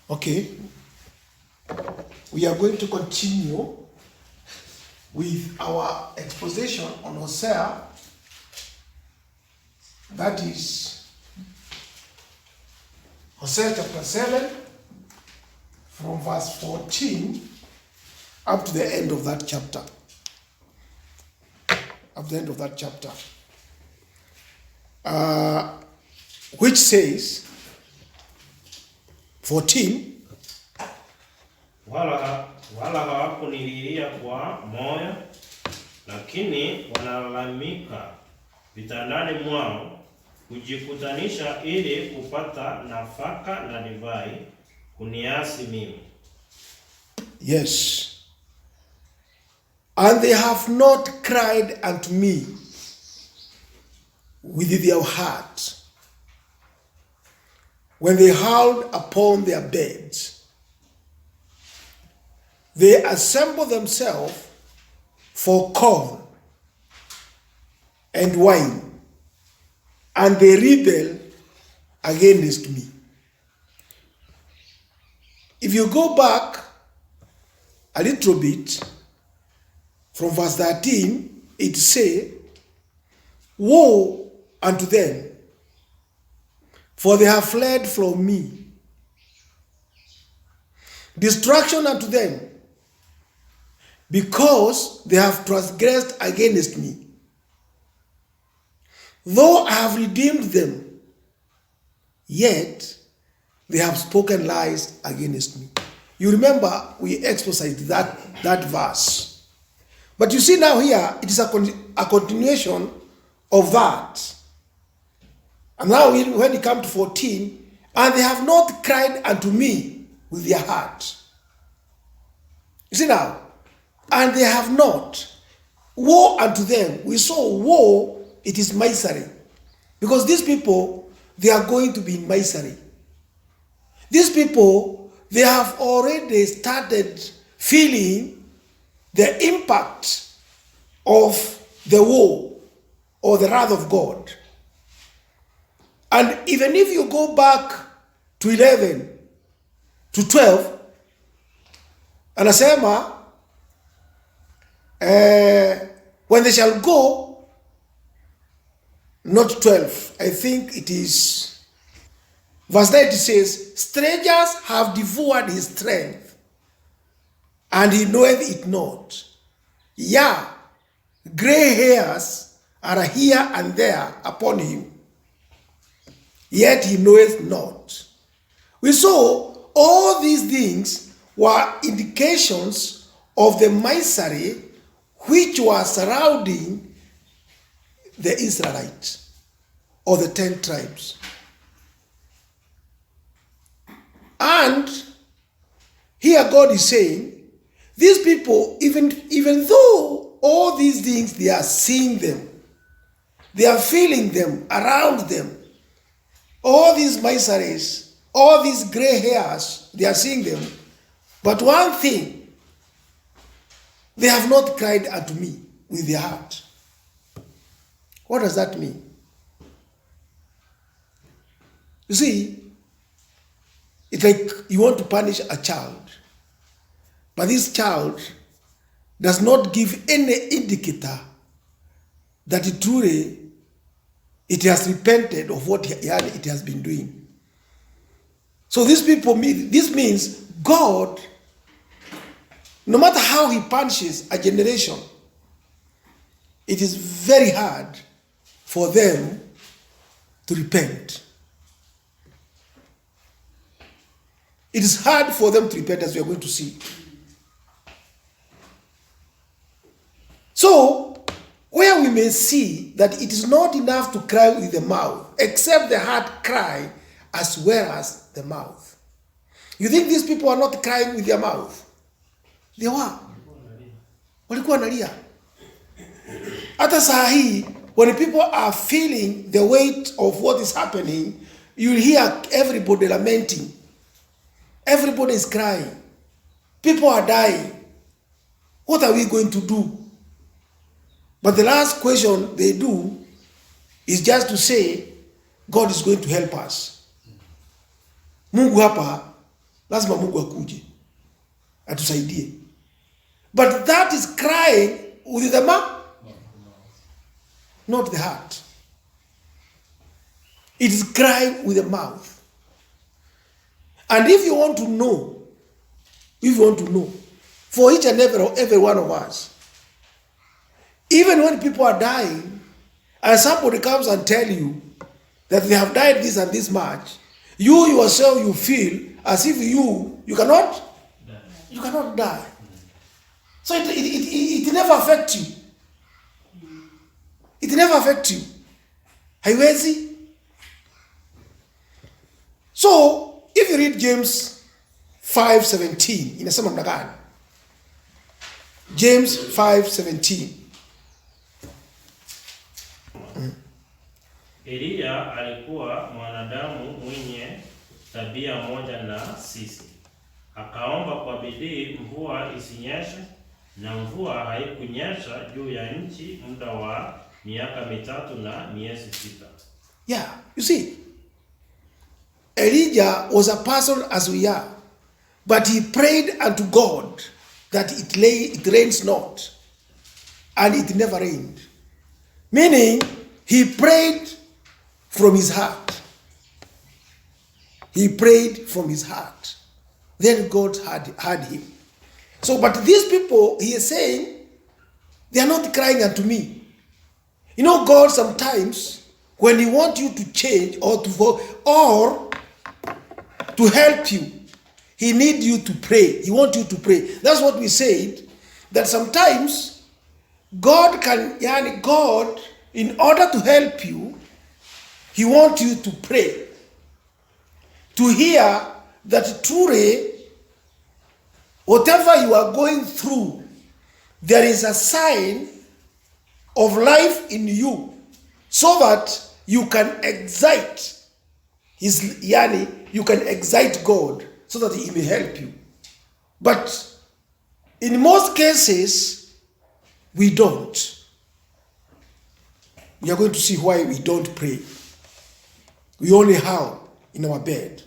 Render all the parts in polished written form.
Okay, we are going to continue with our exposition on Hosea, that is Hosea chapter 7, from verse 14 up to the end of that chapter. Up to the end of that chapter. Which says, 14, wala hawakunililia kwa moyo, lakini wanalalamika vitandani mwao, kujikutanisha ili kupata nafaka na divai, kuniasi mimi. Yes. And they have not cried unto me with their heart, when they howled upon their beds. They assemble themselves for corn and wine, and they rebel against me. If you go back a little bit, from verse 13, it says, woe unto them, for they have fled from me. Destruction unto them, because they have transgressed against me. Though I have redeemed them, yet they have spoken lies against me. You remember we exposited that verse. But you see now here, it is a continuation of that. And now when it comes to 14, and they have not cried unto me with their heart. You see now, and they have not. Woe unto them. We saw woe, it is misery. Because these people, they are going to be in misery. These people, they have already started feeling the impact of the woe or the wrath of God. And even if you go back to 11 to 12, anasema, when they shall go, not 12, I think it is, verse 9, it says, strangers have devoured his strength, and he knoweth it not. Yeah, gray hairs are here and there upon him, yet he knoweth not. We saw all these things were indications of the misery which were surrounding the Israelites, or the 10 tribes. And here God is saying, these people, even though all these things, they are seeing them, they are feeling them around them, all these miseries, all these gray hairs, they are seeing them. But one thing, they have not cried unto me with their heart. What does that mean? You see, it's like you want to punish a child, but this child does not give any indicator that it has repented of what it has been doing. So these people, this means God, no matter how he punishes a generation, it is very hard for them to repent. It is hard for them to repent, as we are going to see. So, where we may see that it is not enough to cry with the mouth, except the heart cry as well as the mouth. You think these people are not crying with their mouth? They were. Walikuwa wanalia. Hata saa hii, when people are feeling the weight of what is happening, you will hear everybody lamenting. Everybody is crying. People are dying. What are we going to do? But the last question they do is just to say, God is going to help us. Mungu hapa lazima Mungu akuje atusaidie. But that is crying with the mouth, not the heart. It is crying with the mouth. And if you want to know, for each and every one of us, even when people are dying, and somebody comes and tell you that they have died this and this much, you yourself, you feel as if you cannot die. So it never affects you. It never affects you. Haiwezi. So, if you read James 5:17, inasema namna gani? James 5:17. Eliya alikuwa mwanadamu mwenye tabia moja na sisi. Akaomba kwa bidii mvua isinyeshe, na mvua haikunyesha juu ya nchi muda wa miaka 3 na miezi 6. Yeah, you see, Elijah was a person as we are, but he prayed unto God that it rains not, and it never rained. Meaning, he prayed from his heart. He prayed from his heart. Then God heard him. So, but these people, he is saying, they are not crying unto me. You know, God sometimes, when he wants you to change or to help you, he needs you to pray. He wants you to pray. That's what we said, that sometimes God, in order to help you, he wants you to pray. To hear that truly, whatever you are going through, there is a sign of life in you, so that you can excite you can excite God, so that he may help you. But in most cases, we don't. We are going to see why we don't pray. We only howl in our bed.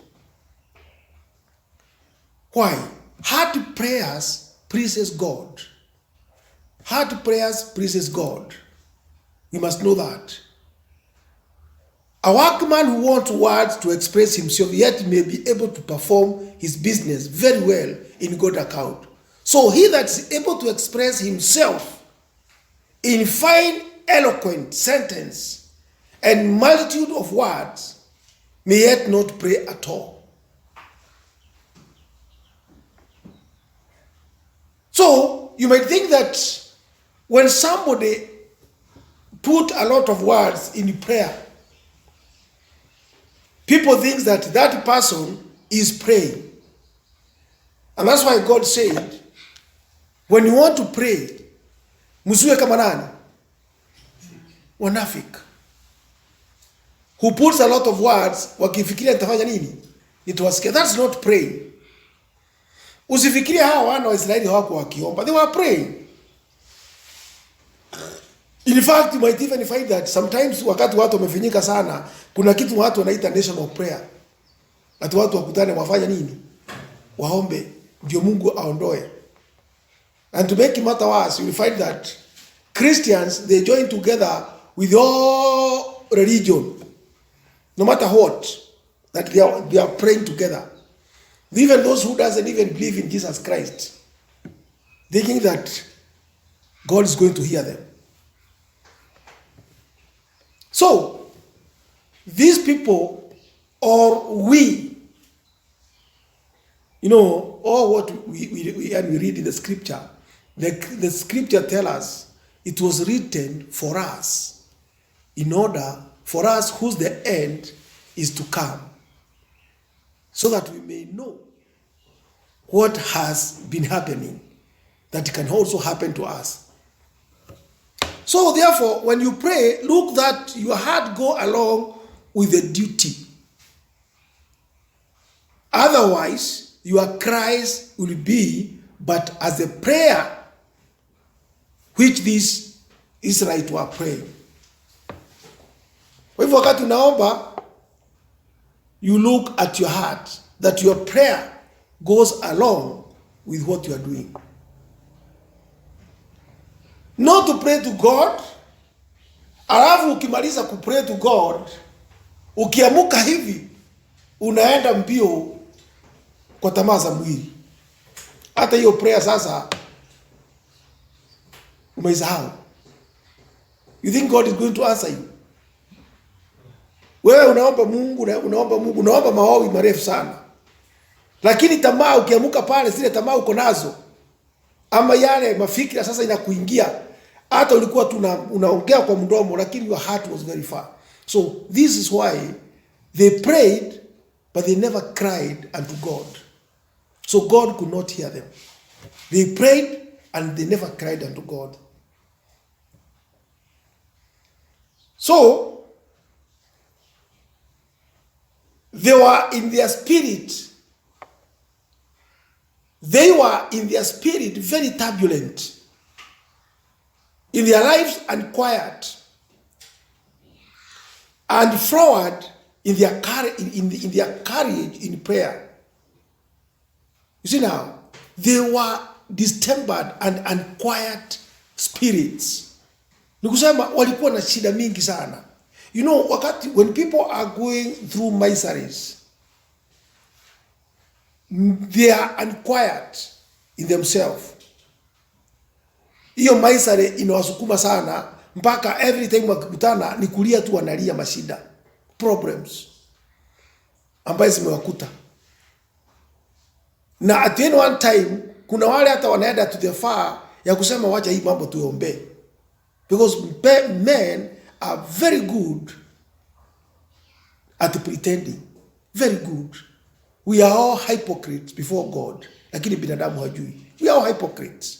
Why? Heart prayers pleases God. Heart prayers pleases God. We must know that. A workman who wants words to express himself, yet may be able to perform his business very well in God's account. So he that is able to express himself in fine, eloquent sentence and multitude of words may yet not pray at all. So you might think that when somebody put a lot of words in prayer, people think that that person is praying. And that's why God said, when you want to pray, msiwe kama nani? Wanafiki. Who puts a lot of words, wakifikiria nitafanya nini? Nitawasikia. That's not praying. Usifikiria hawa wana wa Israeli hawako wakiomba. They were praying. In fact, you might even find that sometimes wakati watu wamefinyika sana, kuna kitu watu wanaita national prayer. Ati watu wakutane wafanya nini? Waombe ndio Mungu aondoe. And to make it matter worse, you will find that Christians, they join together with all religion, no matter what, that they are praying together. Even those who doesn't even believe in Jesus Christ, thinking that God is going to hear them. So, these people, or we, all what we read in the scripture, the scripture tells us it was written for us, in order for us whose the end is to come, so that we may know what has been happening, that can also happen to us. So therefore, when you pray, look that your heart go along with the duty. Otherwise, your cries will be but as a prayer which these Israelites were praying. Kwa hivyo wakati unaomba, you look at your heart, that your prayer goes along with what you are doing. Not to pray to God, alafu ukimaliza kupray to God, ukiamuka hivi, unaenda mbio kwa tamaa za mwili. Hata hiyo prayer sasa umeisahau. You think God is going to answer you? Wewe unaomba Mungu, unaomba maombi marefu sana. Lakini tamaa ukiamuka pale, zile tamaa uko nazo, ama yale mafikira sasa inakuingia, hata ulikuwa unaongea kwa mdomo, lakini your heart was very far. So this is why they prayed, but they never cried unto God. So God could not hear them. They prayed and they never cried unto God. So they were in their spirit. They were in their spirit very turbulent. In their lives unquiet. And forward in their courage in prayer. You see now, they were distempered and unquiet spirits. Nikusema walikuwa na shida mingi sana. You know, when people are going through miseries, they are unquiet in themselves. Hiyo misery inawasukuma sana mpaka every time wakikutana ni kulia tu, wanalia mashida, problems ambayo zimewakuta. Na at the end one time, kuna wale hata wanaenda to the far ya kusema wacha hii mambo tuombe. Because men are very good at pretending. Very good. We are all hypocrites before God. Lakini binadamu hajui. We are all hypocrites.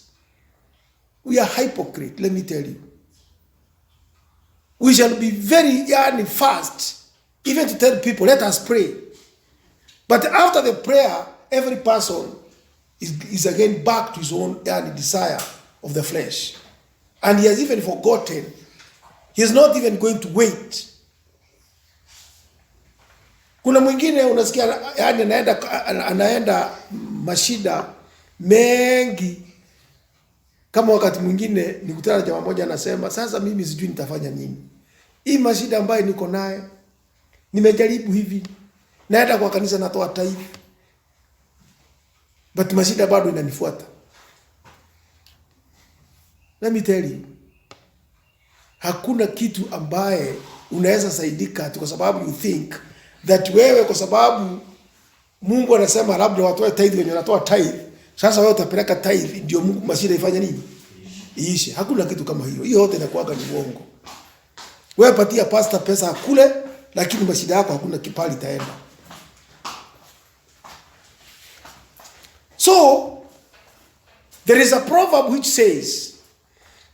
We are hypocrites, let me tell you. We shall be very fast, even to tell people, let us pray. But after the prayer, every person is again back to his own desire of the flesh. And he has even forgotten. He is not even going to wait. Kuna mwingine unasikia anaenda mashida mengi. Kama wakati mwingine nikutana na jamaa mmoja anasema, sasa mimi sijui nitafanya nini. Hii mashida ambayo niko naye, nimejaribu hivi. Naenda kwa kanisa natoa tithe. But mashida bado inanifuata. Let me tell you. Hakuna kitu ambaye unaweza saidika kwa sababu you think that wewe kwa sababu Mungu anasema labda watoe tithe wenye wanatoa tithe. Sasa wewe utapeleka tithe ndio Mungu mashida ifanye nini? Iishe. Hakuna kitu kama hiyo. Hiyo yote inakuwa ni uongo. Wewe patia pastor pesa akule, lakini mashida yako hakuna kipali itaenda. So there is a proverb which says,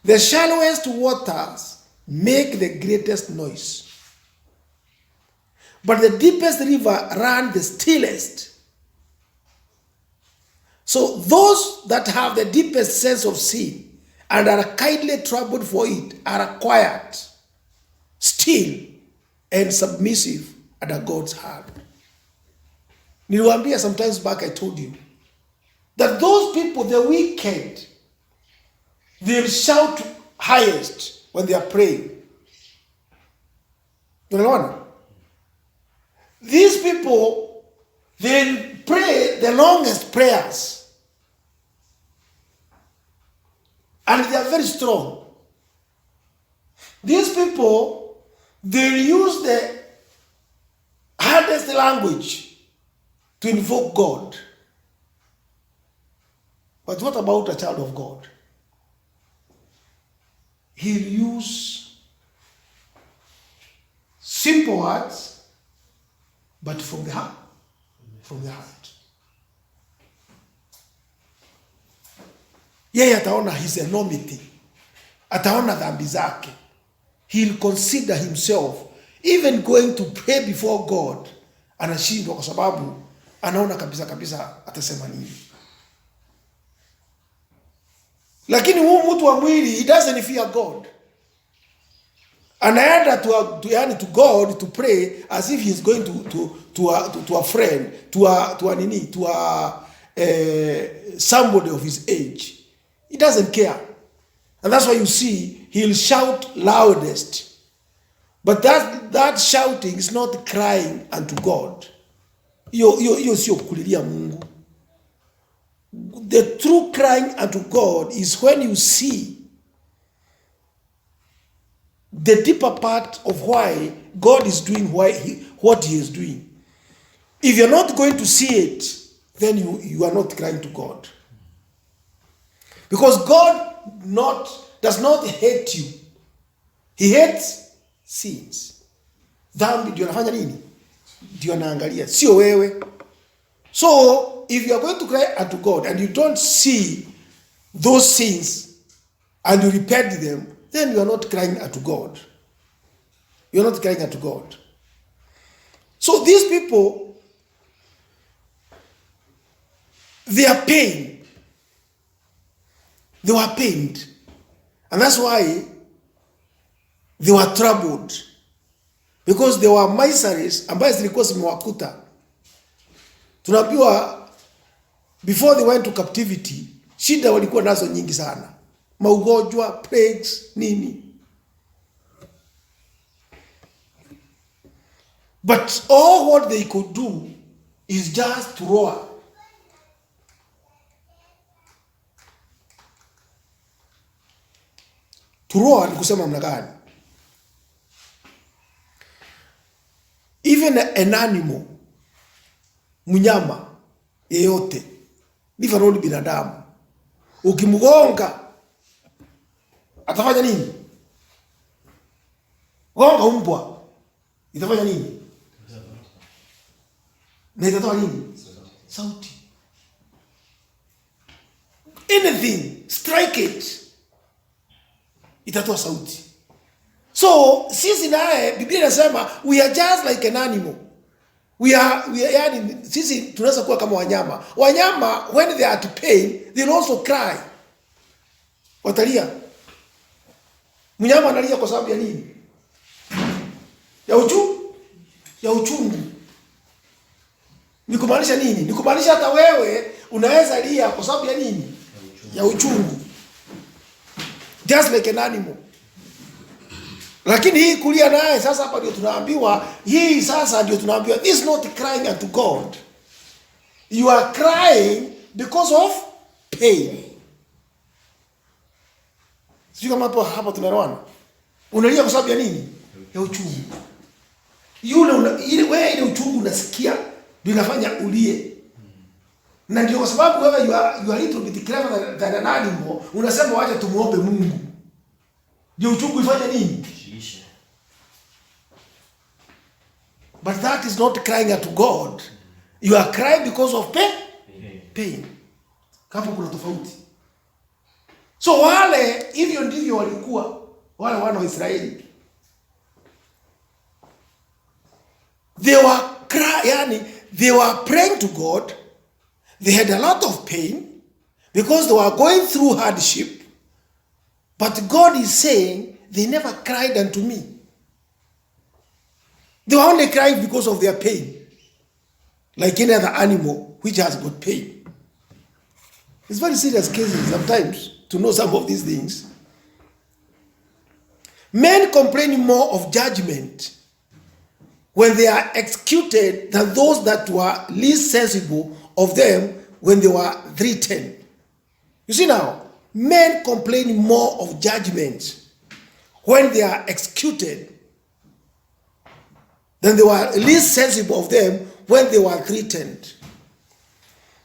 the shallowest waters make the greatest noise, but the deepest river run the stillest. So those that have the deepest sense of sin and are kindly troubled for it are quiet, still, and submissive under God's hand. Niliwaambia sometimes back, I told you that those people, the wicked, they'll shout highest when they are praying. These people, they'll pray the longest prayers. And they are very strong. These people, they use the hardest language to invoke God. But what about a child of God? He'll use simple words, but from the heart. From the heart. Yeye ataona his enormity. Ataona dhambi zake. He'll consider himself even going to pray before God. Anashindwa kwa sababu anaona kabisa atasema nini. Lakini huyu mtu wa mwili, he doesn't fear God. Anaenda to God to pray as if he's going to a friend, to somebody of his age. He doesn't care. And that's why you see he'll shout loudest. But that shouting is not crying unto God. Hiyo sio kulilia Mungu. The true crying unto God is when you see the deeper part of why God is doing what he is doing. If you're not going to see it, then you are not crying to God. Because God does not hate you. He hates sins. Dhambi ndio anafanya nini? Ndio anaangalia, sio wewe. So, if you are going to cry unto God and you don't see those sins and you repent them, then you are not crying unto God. You are not crying unto God. So these people, their pain, they were pained. And that's why they were troubled. Because there were miseries ambaye zilikuwa zimewakuta. Tunaambiwa before they went to captivity, shida walikuwa nazo nyingi sana. Maugonjwa, plagues, nini. But all what they could do is just to roar. To roar ni kusema mna gani? Even an animal, mnyama yeyote, live only binadamu, ukimgonga atafanya nini? Gonga umbwa itafanya nini? Na itatoa nini? Sauti. Anything, strike it, itatoa sauti. So sisi naye Biblia inasema we are just like an animal. We are yani sisi tunaweza kuwa kama wanyama. Wanyama when they are at pain, they'll also cry. Watalia. Mnyama analia kwa sababu ya nini? Ya uchungu. Ni kumaanisha nini? Ni kumaanisha hata wewe unaweza lia kwa sababu ya nini? Ya uchungu. Just like an animal. Lakini hii kulia naye sasa hapa ndio tunaambiwa, this is not crying unto God. You are crying because of pain. Sio kama hapa tunaelewana. Unalia kwa sababu ya nini? Ya uchungu. Ile uchungu unasikia ndio inafanya ulie. Na ndio kwa sababu wewe you are little bit clever than an animal, unasema wacha tumuombe Mungu. Ndio uchungu ifanye nini? But that is not crying unto God. You are crying because of pain. Hapo kuna tofauti. So wale hivyo ndivyo walikuwa wale wana wa Israeli. They were praying to God. They had a lot of pain because they were going through hardship. But God is saying, they never cried unto me. They were only crying because of their pain. Like any other animal which has got pain. It's very serious cases sometimes to know some of these things. Men complain more of judgment when they are executed than those that were least sensible of them when they were threatened. You see now, men complain more of judgment when they are executed than they were least sensible of them when they were threatened.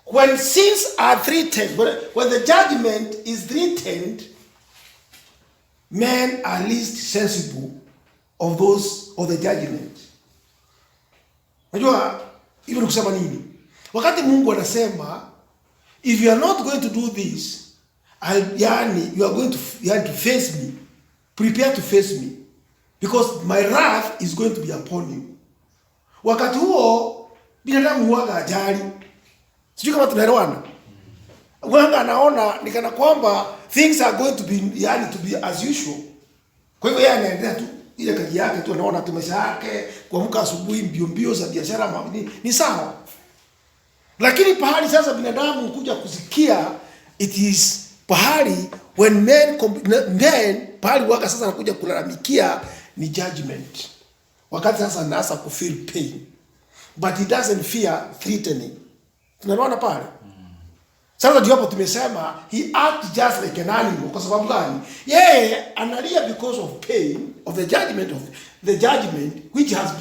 When sins are threatened, when the judgment is threatened, men are least sensible of the judgment. Unajua hivi ni kusema nini? Wakati Mungu anasema if you are not going to do this, you are going to face me. Prepare to face me because my wrath is going to be upon you. Wakati huo binadamu huaga ajali. Sijui kama tunaelewana. Wanga anaona ni kana kwamba things are going to be as usual. Kwa hivyo yeye anaendelea tu ile kazi yake tu, anaona tu maisha yake, kuamka asubuhi mbio za biashara ni sawa. Lakini pahali sasa binadamu kuja kusikia, it is pahali when men pahali waka sasa nakuja kulalamikia ni judgment. Wakati sasa anaanza ku feel pain, but he doesn't fear threatening. Tunaona pale sasa ndio hapo tumesema he act just like an animal. Kwa sababu gani? Yeye analia because of pain of the judgment which has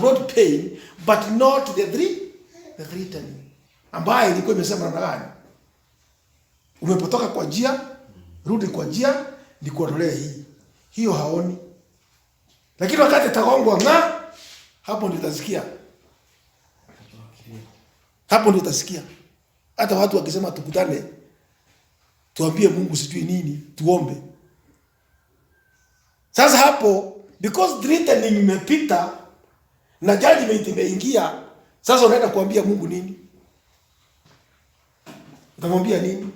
brought pain, but not the threatening, ambaye ilikuwa imesema namna gani? Umepotoka kwa njia, rudi kwa njia, nikuondolee hii. Hiyo haoni. Lakini wakati atagongwa hapo ndio utasikia. Hapo ndio utasikia. Hata watu wakisema tukutane, tuambie Mungu sijui nini, tuombe. Sasa hapo because threatening imepita na judgment imeingia, sasa unaenda kuambia Mungu nini? Utamwambia nini?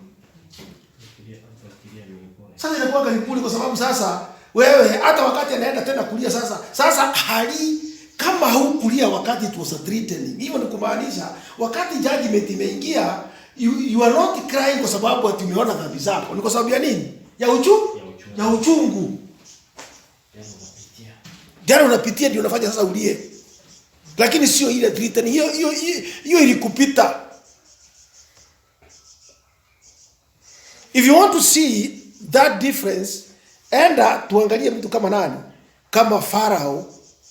Sasa inakuwa karibuni, kwa sababu sasa wewe hata wakati anaenda tena kulia sasa hali kama hukulia wakati it was a threatening. Hivyo ni kumaanisha wakati judgment imeingia, you are not crying kwa sababu ati umeona dhambi zako. Ni kwa sababu ya nini? Ya uchungu. Jana unapitia ndio unafanya sasa ulie. Lakini sio ile threatening. Hiyo ilikupita. If you want to see that difference, enda tuangalie mtu kama nani? Kama Pharaoh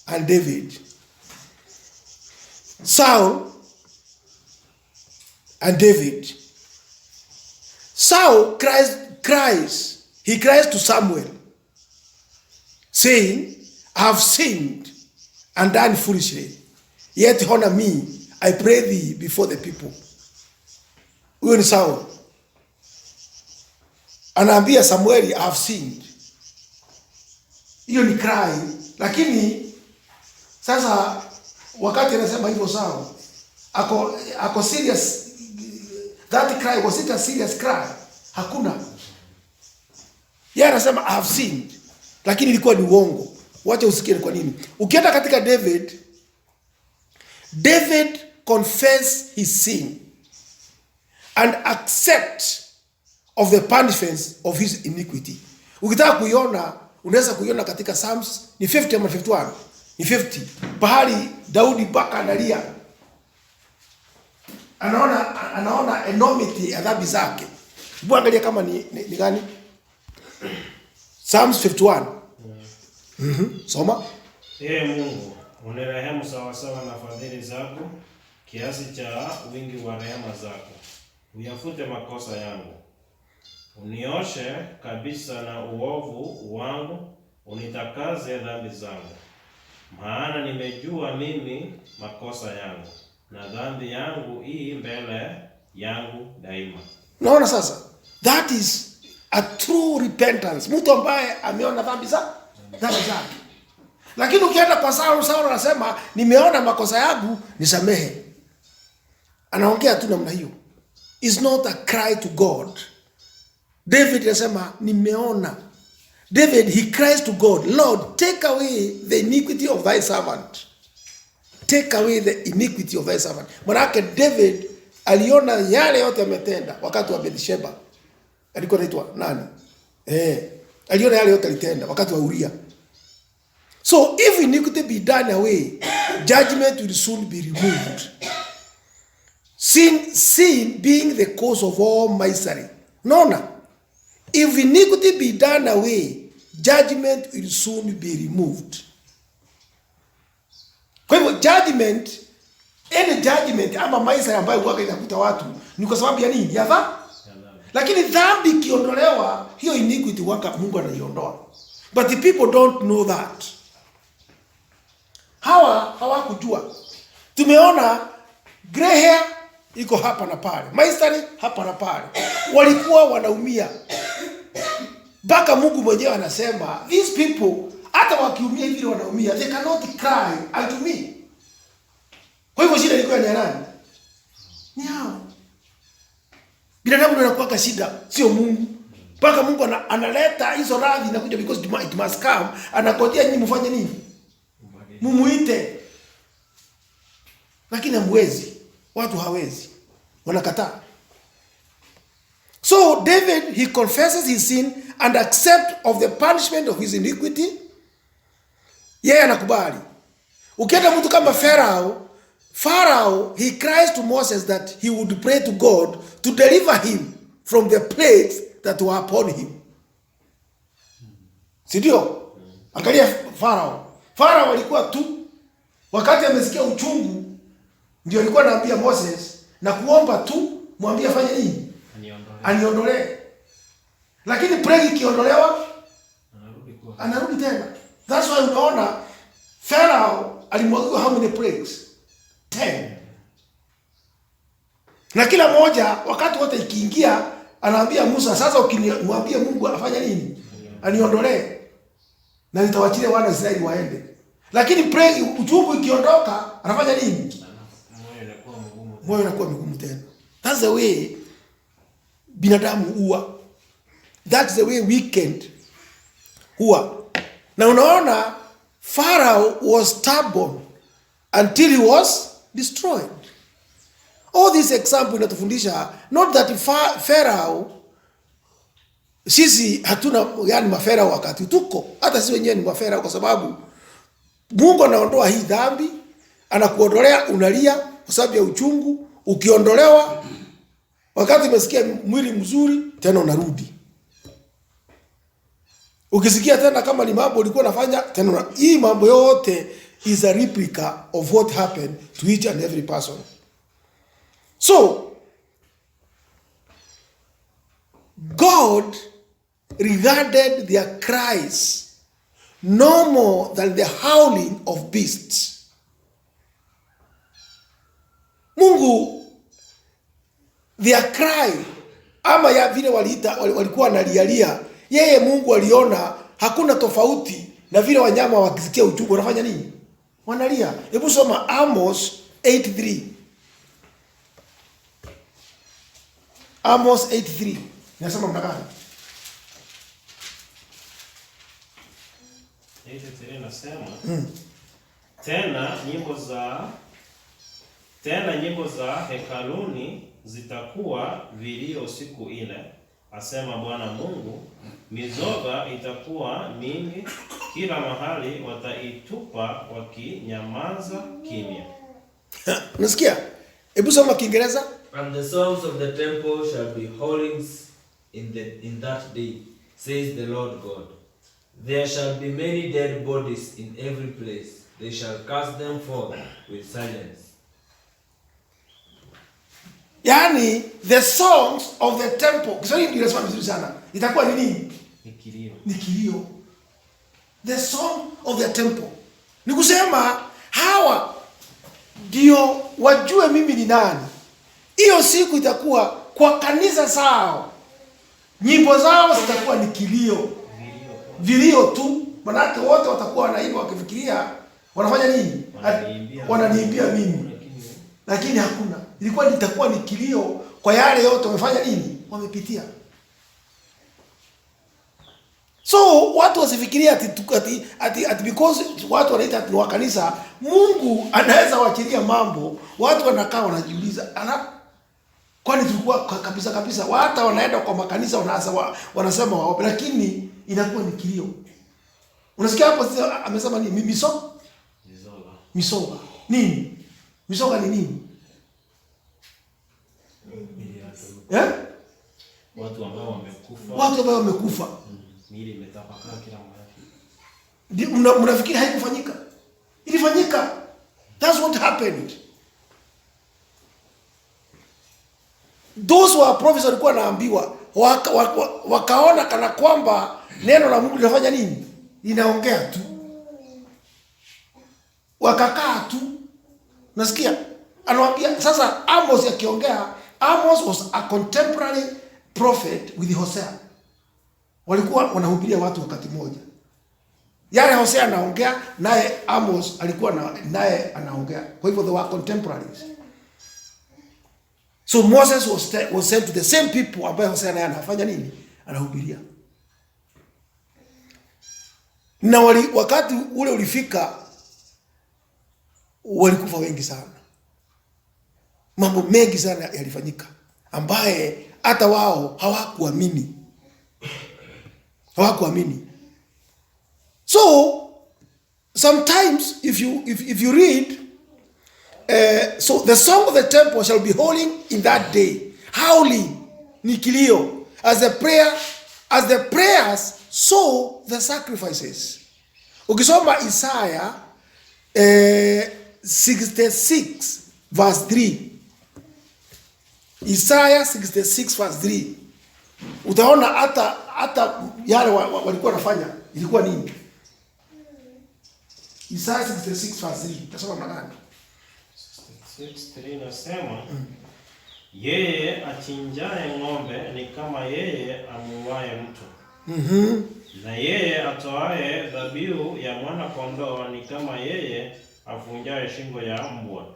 and David. Saul and David. Saul cries. He cries to Samuel, saying, I have sinned and done foolishly. Yet honor me, I pray thee, before the people. Huyo ni Saul. Anaambia Samueli, I have sinned. Hiyo ni cry. Lakini sasa wakati anasema hivyo Saul, ako serious. That cry, was it a serious cry? Hakuna. Yeye anasema I have sinned, lakini ilikuwa ni uongo. Wacha usikie kwa nini. Ukienda katika David confess his sin and accept of the punishments of his iniquity. Ukitaka kuiona, unaweza kuiona katika Psalms ni 50 ama 51. Ni 50. Pahali Daudi baka analia. Anaona enormity ya dhambi zake. Hebu angalia kama ni gani? Psalms 51. Soma. Mungu, unirehemu sawa sawa na fadhili zako, kiasi cha wingi wa rehema zako. Uyafute makosa yangu. Unioshe kabisa na uovu wangu, unitakaze dhambi zangu. Maana nimejua mimi makosa yangu, na dhambi yangu hii mbele yangu daima. Naona sasa, that is a true repentance. Mtu ambaye ameona dhambi zake. Lakini ukienda kwa Saul anasema nimeona makosa yangu, nisamehe. Anaongea tu namna hiyo. It's not a cry to God. David anasema nimeona. David, he cries to God, Lord, take away the iniquity of thy servant. Take away the iniquity of thy servant. Manake David aliona yale yote ametenda wakati wa Bathsheba. Alikuwa anaitwa nani? Aliona yale yote alitenda wakati wa Uria. So if iniquity be done away, judgment will soon be removed. Sin being the cause of all misery. Nona. If iniquity be done away, judgment will soon be removed. Kwa hivyo judgment, any judgment ama misery ambayo huwa inakuta watu ni kwa sababu ya nini? Ya dhambi. Lakini dhambi ikiondolewa, hiyo iniquity Mungu anaiondoa. But the people don't know that. Hawakujua. Tumeona gray hair iko hapa na pale. Misery hapa na pale. Walikuwa wanaumia. Mpaka Mungu mwenyewe anasema, these people hata wakiumia hivi wanaumia. They cannot cry unto me. Kwa hivyo shida ilikuwa ni nani? Ni hao. Binadamu ndio anakuwa shida, sio Mungu. Mpaka Mungu analeta hizo radhi na kuja because it must come. Anakojea nyinyi mfanye nini? Mumuite. Lakini hamwezi. Watu hawezi, wanakataa. So David, he confesses his sin and accept of the punishment of his iniquity. Yeye anakubali. Ukienda mtu kama Pharaoh, he cries to Moses that he would pray to God to deliver him from the plagues that were upon him. Sindio? Angalia Pharaoh alikuwa tu, wakati amesikia uchungu, ndio alikuwa anaambia Moses na kuomba tu, mwambie afanye nini? Aniondolee. Lakini plague ikiondolewa, anarudi tena. That's why unaona Pharaoh alimwagiwa how many plagues? 10. Na kila moja wakati wote ikiingia anaambia Musa, sasa ukimwambia Mungu afanye nini? Aniondolee. Na nitawachilia wana Israeli waende. Lakini plague uchungu ikiondoka anafanya nini? Moyo unakuwa mgumu tena. That's the way binadamu huwa. That's the way wicked huwa. Na unaona Pharaoh was stubborn until he was destroyed. All this example inatufundisha not that Pharaoh, sisi hatuna yani mafarao wakati tuko, hata sisi wenyewe ni mafarao, kwa sababu Mungu anaondoa hii dhambi, anakuondolea, unalia kwa sababu ya uchungu, ukiondolewa wakati umesikia mwili mzuri tena unarudi. Ukisikia tena kama ni mambo ulikuwa unafanya tena, hii mambo yote is a replica of what happened to each and every person. So God regarded their cries no more than the howling of beasts. Mungu, their cry, ama ya vile walikuwa wanalialia, yeye Mungu aliona hakuna tofauti na vile wanyama wakisikia uchungu wanafanya nini? Wanalia. Hebu soma Amos 8:3. Amos 8:3. Nasema mnakani? 8:3 nasema tena nyimbo za hekaluni zitakuwa vilio siku ile, asema Bwana Mungu. Mizoga itakuwa mingi kila mahali, wataitupa wakinyamaza kimya. Unasikia? Hebu soma Kiingereza. And the songs of the temple shall be howlings in that day, says the Lord God. There shall be many dead bodies in every place. They shall cast them forth with silence. Yani, the songs of the temple. Kiswahili ndio inasema vizuri sana. Itakuwa ni nini? Ni kilio. The song of the temple. Ni kusema hawa ndio wajue mimi ni nani. Hiyo siku itakuwa kwa kanisa sao, nyimbo zao zitakuwa ni kilio. Vilio tu. Manake wote watakuwa wanaimba wakifikiria wanafanya nini? Wananiimbia mimi. Lakini hakuna. Itakuwa ni kilio kwa yale yote wamefanya nini? Wamepitia. So watu wasifikiria ati because watu wanaita ati wa kanisa, Mungu anaweza waachilia mambo, watu wanakaa wanajiuliza, kwani tulikuwa kabisa hata wanaenda kwa makanisa wanasema waombe, lakini inakuwa ni kilio. Unasikia hapo amesema nini? Misoga. Nini? Misoga ni nini? Watu ambao wamekufa. Miili imetapakaa kila mahali. Mnafikiri haikufanyika? Ilifanyika. That's what happened. Those were prophets walikuwa naambiwa, wakaona kana kwamba neno la Mungu linafanya nini? Linaongea tu. Wakakaa tu. Nasikia anawaambia sasa. Amos akiongea, Amos was a contemporary prophet with Hosea. Walikuwa wanahubiria watu wakati mmoja. Yale Hosea anaongea, naye Amos alikuwa naye anaongea. Kwa hivyo they were contemporaries. So Moses was sent to the same people ambaye Hosea naye anafanya nini? Anahubiria. Na wakati ule ulifika, walikufa wengi sana. mambo mengi sana yalifanyika ambaye hata wao hawakuamini. So sometimes if you read so the song of the temple shall be howling in that day. Howling ni kilio, as the prayers so the sacrifices. Ukisoma Isaiah 66 verse 3. Isaiah 66 verse 3. Utaona hata yale walikuwa wanafanya ilikuwa nini? Isaiah 66 verse 3. Tasoma magani? 63 nasema yeye achinjaye ng'ombe ni kama yeye amuwaye mtu. Na yeye atoaye dhabihu ya mwana kondoo ni kama yeye avunjaye shingo ya mbwa.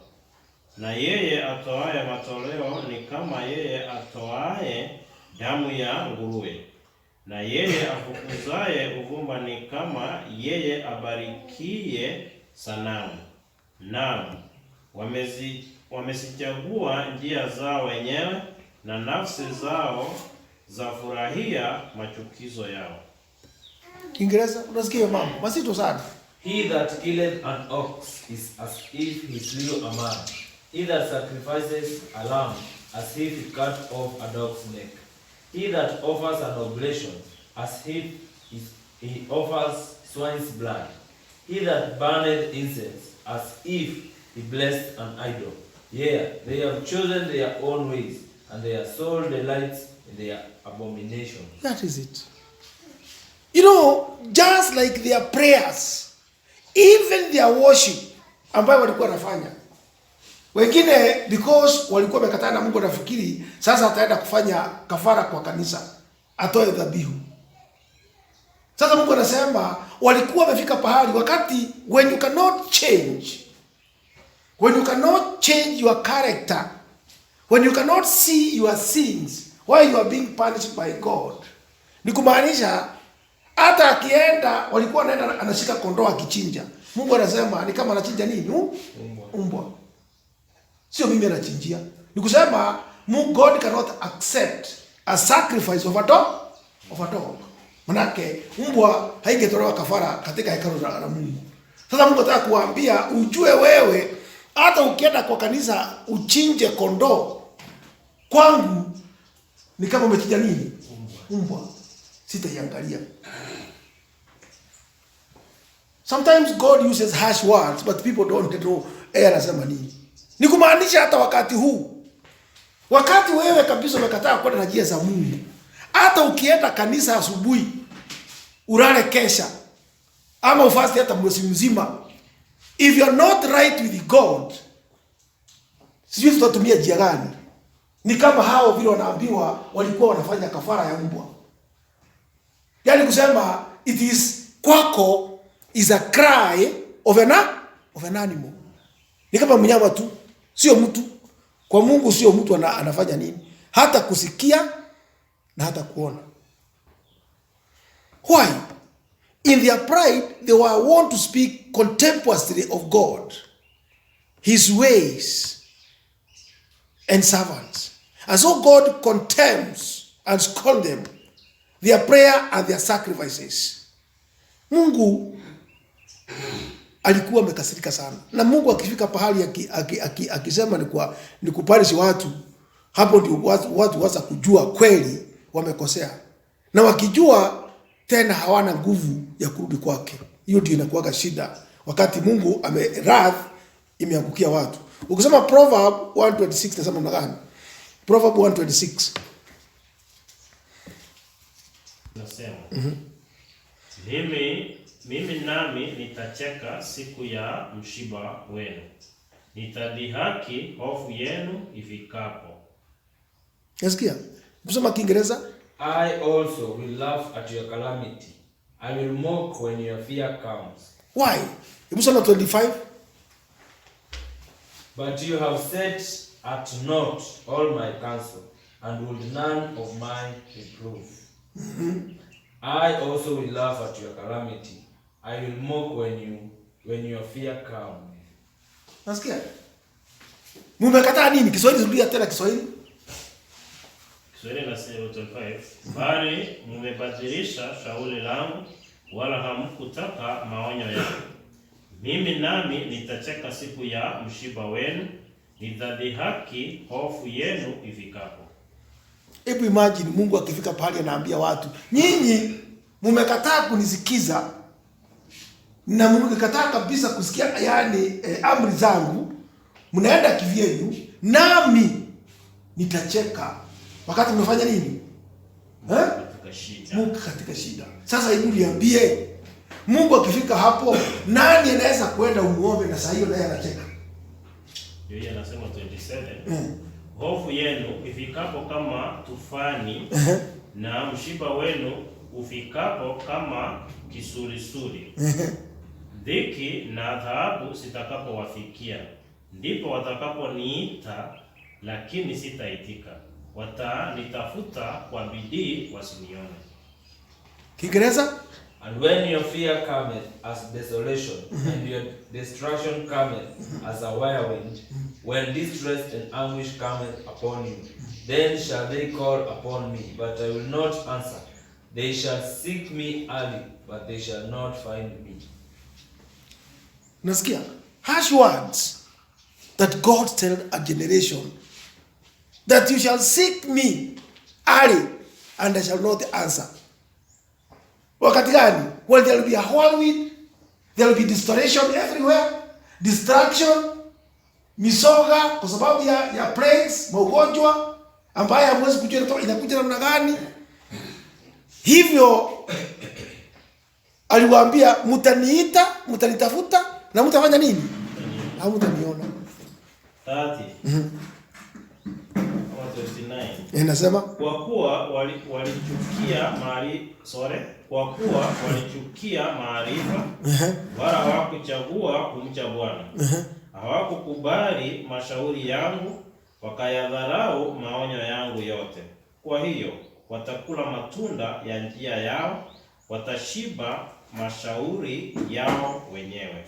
Na yeye atoaye matoleo ni kama yeye atoaye damu ya nguruwe. Na yeye afukuzaye uvumba ni kama yeye abarikie sanamu. Naam, wamezichagua njia zao wenyewe, na nafsi zao zafurahia machukizo yao. Kiingereza unasikia mambo mazito sana. He that killeth an ox is as if he slew a man. He that sacrifices a lamb as if he cut off a dog's neck. He that offers an oblation as if he offers swine's blood. He that burneth incense as if he blessed an idol. Yeah, they have chosen their own ways, and their soul delights in their abominations. That is it. You know, just like their prayers, even their worship ambayo walikuwa wanafanya. Wengine because walikuwa wamekataa na Mungu, nafikiri sasa ataenda kufanya kafara kwa kanisa, atoe dhabihu. Sasa Mungu anasema walikuwa wamefika pahali wakati when you cannot change your character, when you cannot see your sins, why you are being punished by God. Ni kumaanisha hata akienda walikuwa anaenda anashika kondoo akichinja. Mungu anasema ni kama anachinja nini? Umbwa. Sio mimi anachinjia. Ni kusema God cannot accept a sacrifice of a dog. Manake umbwa haingetolewa kafara katika hekalu la Mungu. Sasa Mungu anataka kuambia ujue wewe hata ukienda kwa kanisa uchinje kondoo, kwangu ni kama umechinja nini? Umbwa. Sitaiangalia. Sometimes God uses harsh words but people don't know anasema nini. Ni kumaanisha hata wakati huu, wakati wewe kabisa umekataa kwenda na njia za Mungu, hata ukienda kanisa asubuhi ulale kesha ama ufasti hata mwezi mzima, if you are not right with God, sijui tutatumia njia gani. Ni kama hao vile wanaambiwa walikuwa wanafanya kafara ya mbwa. Yaani kusema it is kwako is a cry of an animal. Ni kama mnyama tu, sio mtu. Kwa Mungu sio mtu anafanya nini? Hata kusikia na hata kuona. Why? In their pride, they want to speak contemptuously of God, His ways, and servants. And so God contempts and scorns them, their prayer and their sacrifices. Mungu alikuwa amekasirika sana. Na Mungu akifika pahali akisema ni kuparishi watu, hapo ndio watu waza kujua kweli wamekosea. Na wakijua tena hawana nguvu ya kurudi kwake. Hiyo ndio inakuwa shida wakati Mungu wrath imeangukia watu. Ukisema Proverb 1:26 nasema namna gani? Proverb 1:26 nasema mimi nami nitacheka siku ya mshiba wenu, nitadhihaki hofu yenu ifikapo. Nasikia kusema Kiingereza, I also will laugh at your calamity. I will mock when your fear comes. Why? Hebu soma 25. But you have set at naught all my counsel, and would none of mine reprove. I also will laugh at your calamity. I will mock when your fear comes. Nasikia? Mumekataa nini? Kiswahili, rudia tena Kiswahili. Kiswahili nasema 25, bali mmebadilisha shauri langu, wala hamkutaka maonyo yangu. Mimi nami nitacheka siku ya mshiba wenu, nitadhihaki hofu yenu ifikapo. Hebu imagine Mungu akifika pale anaambia watu, nyinyi mmekataa kunisikiza na mmekataa kabisa kusikia yani amri zangu, mnaenda kivyenu, nami nitacheka wakati mmefanya nini? Mungu katika shida. Sasa hebu niambie, Mungu akifika hapo, nani anaweza kwenda umuombe na saa hiyo naye anacheka? Yeye anasema 27. Hofu yenu ifikapo kama tufani, na mshiba wenu ufikapo kama kisulisuli. Dhiki na adhabu zitakapowafikia, ndipo watakaponiita, lakini sitaitika. Watanitafuta kwa bidii, wasinione. Kiingereza? And when your fear cometh as desolation, and your destruction cometh as a whirlwind, when distress and anguish cometh upon you, then shall they call upon me, but I will not answer. They shall seek me early, but they shall not find me. Nasikia? Harsh words that God told a generation, that you shall seek me early, and I shall not answer. Wakati gani? Well, there will be a whirlwind, there will be distortion everywhere, distraction, misoga kwa sababu ya plagues, magonjwa ambayo hamwezi kujua inakuja namna gani. Hivyo aliwaambia, mtaniita, mtanitafuta na mtafanya nini? Hamtaniona. 30. 29. Inasema kwa kuwa walichukia maarifa, wala hawakuchagua kumcha Bwana. Hawakukubali mashauri yangu, wakayadharau maonyo yangu yote. Kwa hiyo watakula matunda ya njia yao, watashiba mashauri yao wenyewe.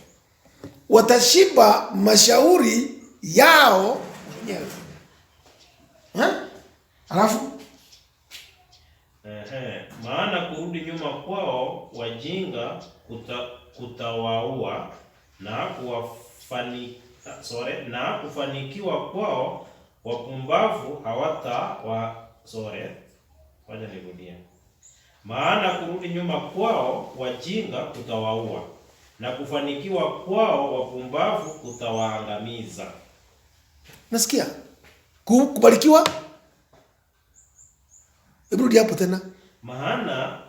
Watashiba mashauri yao wenyewe. Alafu maana kurudi nyuma kwao wajinga kutawaua, na kufanikiwa kwao wapumbavu maana kurudi nyuma kwao wajinga kutawaua, na kufanikiwa kwao wapumbavu kutawaangamiza. Nasikia? Kubarikiwa? Rudi hapo tena. Maana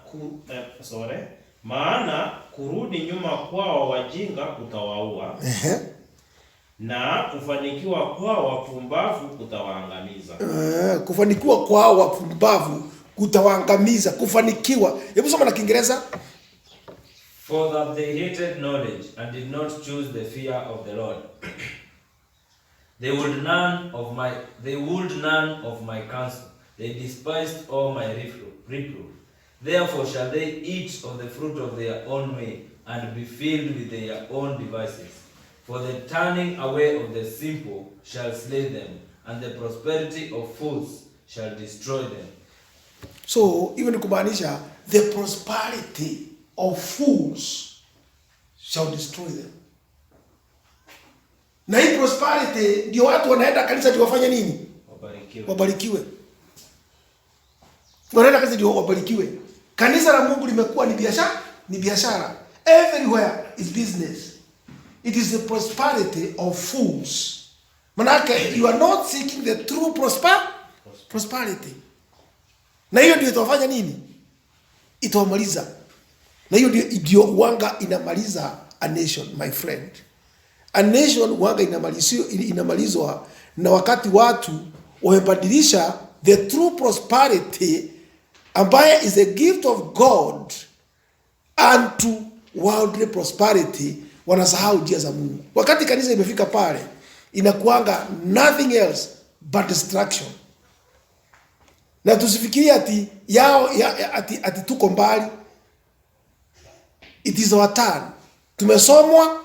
kurudi nyuma kwao wajinga kutawaua, na kufanikiwa kwao wapumbavu kutawaangamiza. Kufanikiwa kwao wapumbavu kutawaangamiza. Kufanikiwa. Hebu soma na Kiingereza. For that they hated knowledge and did not choose the fear of the Lord. They would none of my counsel. They despised all my reproof. Therefore shall they eat of the fruit of their own way, and be filled with their own devices. For the turning away of the simple shall slay them, and the prosperity of fools shall destroy them. So even kumaanisha, the prosperity of fools shall destroy them. Na hii prosperity ndio watu wanaenda kanisa ndio wafanye nini? Wabarikiwe. Wanaenda kanisa ndio wabarikiwe. Kanisa la Mungu limekuwa ni biashara. Everywhere is business. It is the prosperity of fools. Manake you are not seeking the true prosperity. Na hiyo ndio itawafanya nini? Itawamaliza. Na hiyo ndio uanga inamaliza a nation, my friend. A nation uanga inamalizwa na wakati watu wamebadilisha the true prosperity ambaye is a gift of God unto worldly prosperity, wanasahau njia za Mungu. Wakati kanisa imefika pale, inakuanga nothing else but destruction. Na tusifikirie ati tuko mbali. It is our turn. Tumesomwa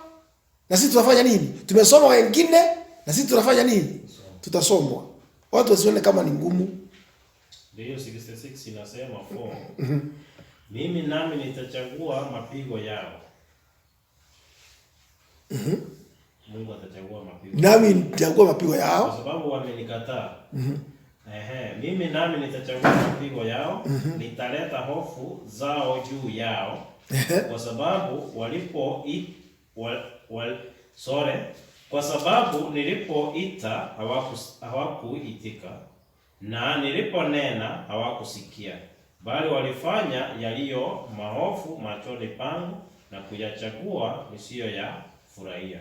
na sisi tunafanya nini? Tumesoma wengine na sisi tunafanya nini? tutasomwa. Watu wasione kama ni ngumu. Ndio 66 inasema 4. Mimi nami nitachagua mapigo yao. Mungu atachagua mapigo. Nami nitachagua mapigo yao. Kwa sababu wamenikataa. Mimi nami nitachagua mapigo yao, nitaleta hofu zao juu yao. Kwa sababu kwa sababu nilipoita hawakuitika, na niliponena hawakusikia, bali walifanya yaliyo maovu machoni pangu na kuyachagua nisiyo ya furahia.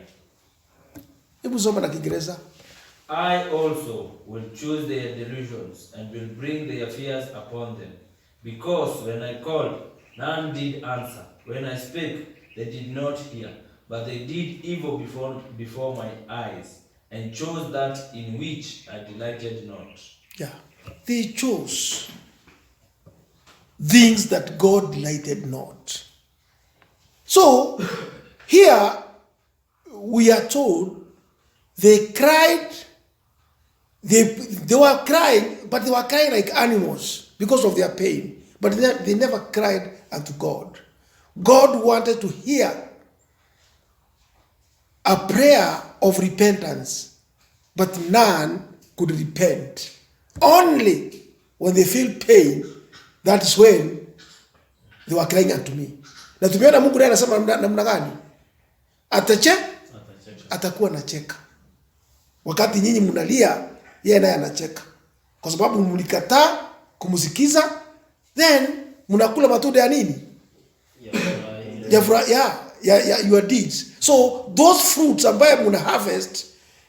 Hebu soma na Kiingereza. I also will choose their delusions and will bring their fears upon them. Because when I called, none did answer. When I spake, they did not hear. But they did evil before my eyes, and chose that in which I delighted not. Yeah. They chose things that God delighted not. So, here we are told they cried, they were crying, but they were crying like animals because of their pain. But they never cried unto God. God wanted to hear a prayer of repentance, but none could repent. Only when they feel pain, that is when they were crying unto me. Na tumeona Mungu naye anasema namna gani? Atakuwa anacheka. Wakati nyinyi mnalia, yeye naye anacheka. Kwa sababu mlikataa kumsikiza, then mnakula matunda ya nini? Your deeds. So those fruits ambaye muna harvest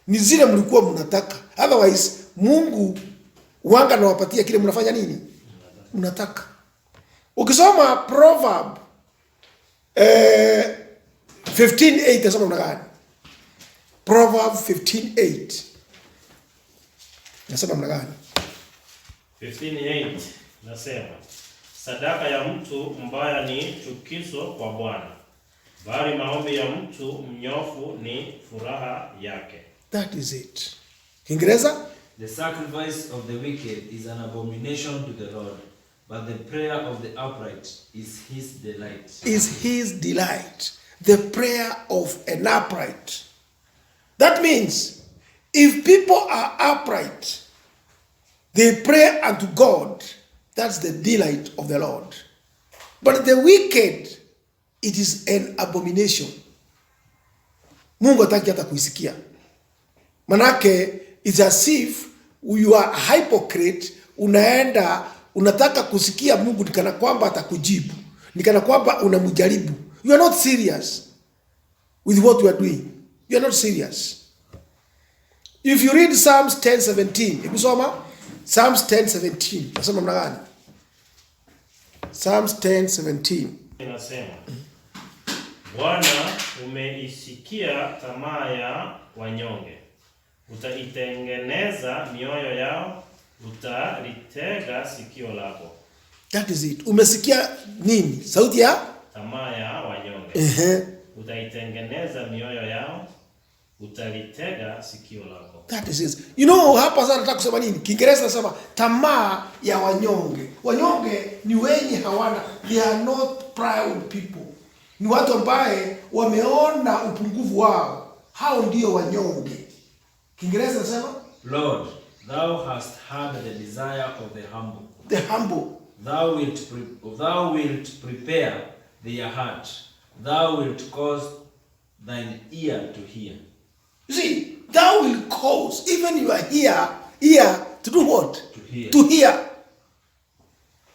ni zile mlikuwa mnataka. Otherwise Mungu wanga na wapatia kile mnafanya nini? Mnataka. Ukisoma Proverb 15:8 nasema mna gani? Proverb 15:8 nasema mna gani? 15:8 nasema, sadaka ya mtu mbaya ni chukizo kwa Bwana, bali maombi ya mtu mnyofu ni furaha yake. That is it. Kiingereza? The sacrifice of the wicked is an abomination to the Lord, but the prayer of the upright is his delight. Is his delight. The prayer of an upright. That means, if people are upright, they pray unto God, that's the delight of the Lord. But the wicked, it is an abomination. Mungu hataki hata kuisikia. Manake, it's as if you are a hypocrite, unataka kusikia Mungu nikana kwamba atakujibu. Nikana kwamba unamjaribu. You are not serious with what you are doing. You are not serious. If you read Psalms 10:17, hebu soma Psalms 10:17. Nasema mna gani? Psalms 10:17. Inasema, Bwana, umeisikia tamaa ya wanyonge. Utaitengeneza mioyo yao, utalitega sikio lako. That is it. Umesikia nini? Sauti ya tamaa ya wanyonge. Utaitengeneza mioyo yao, utalitega sikio lako. That is it. You know, hapa sasa nataka kusema nini? Kiingereza nasema tamaa ya wanyonge. Wanyonge ni wenye hawana, they are not proud people. Ni watu ambaye wameona upungufu wao. Hao ndio wanyonge. Kiingereza nasema, Lord, thou hast heard the desire of the humble. The humble. Thou wilt prepare their heart. Thou wilt cause thine ear to hear. You see, thou will cause even your ear to do what? To hear. To hear.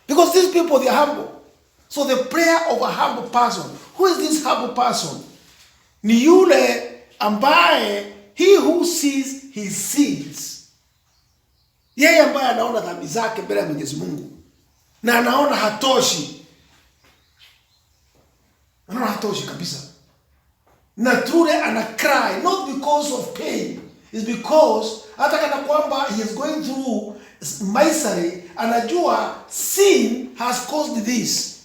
Because these people, they are humble. So the prayer of a humble person. Who is this humble person? Ni yule ambaye, he who sees his sins. Yeye ambaye anaona dhambi zake mbele ya Mwenyezi Mungu. Na anaona hatoshi. Anaona hatoshi kabisa. Na truly ana cry, not because of pain. It's because hata kana kwamba he is going through misery, anajua sin has caused this.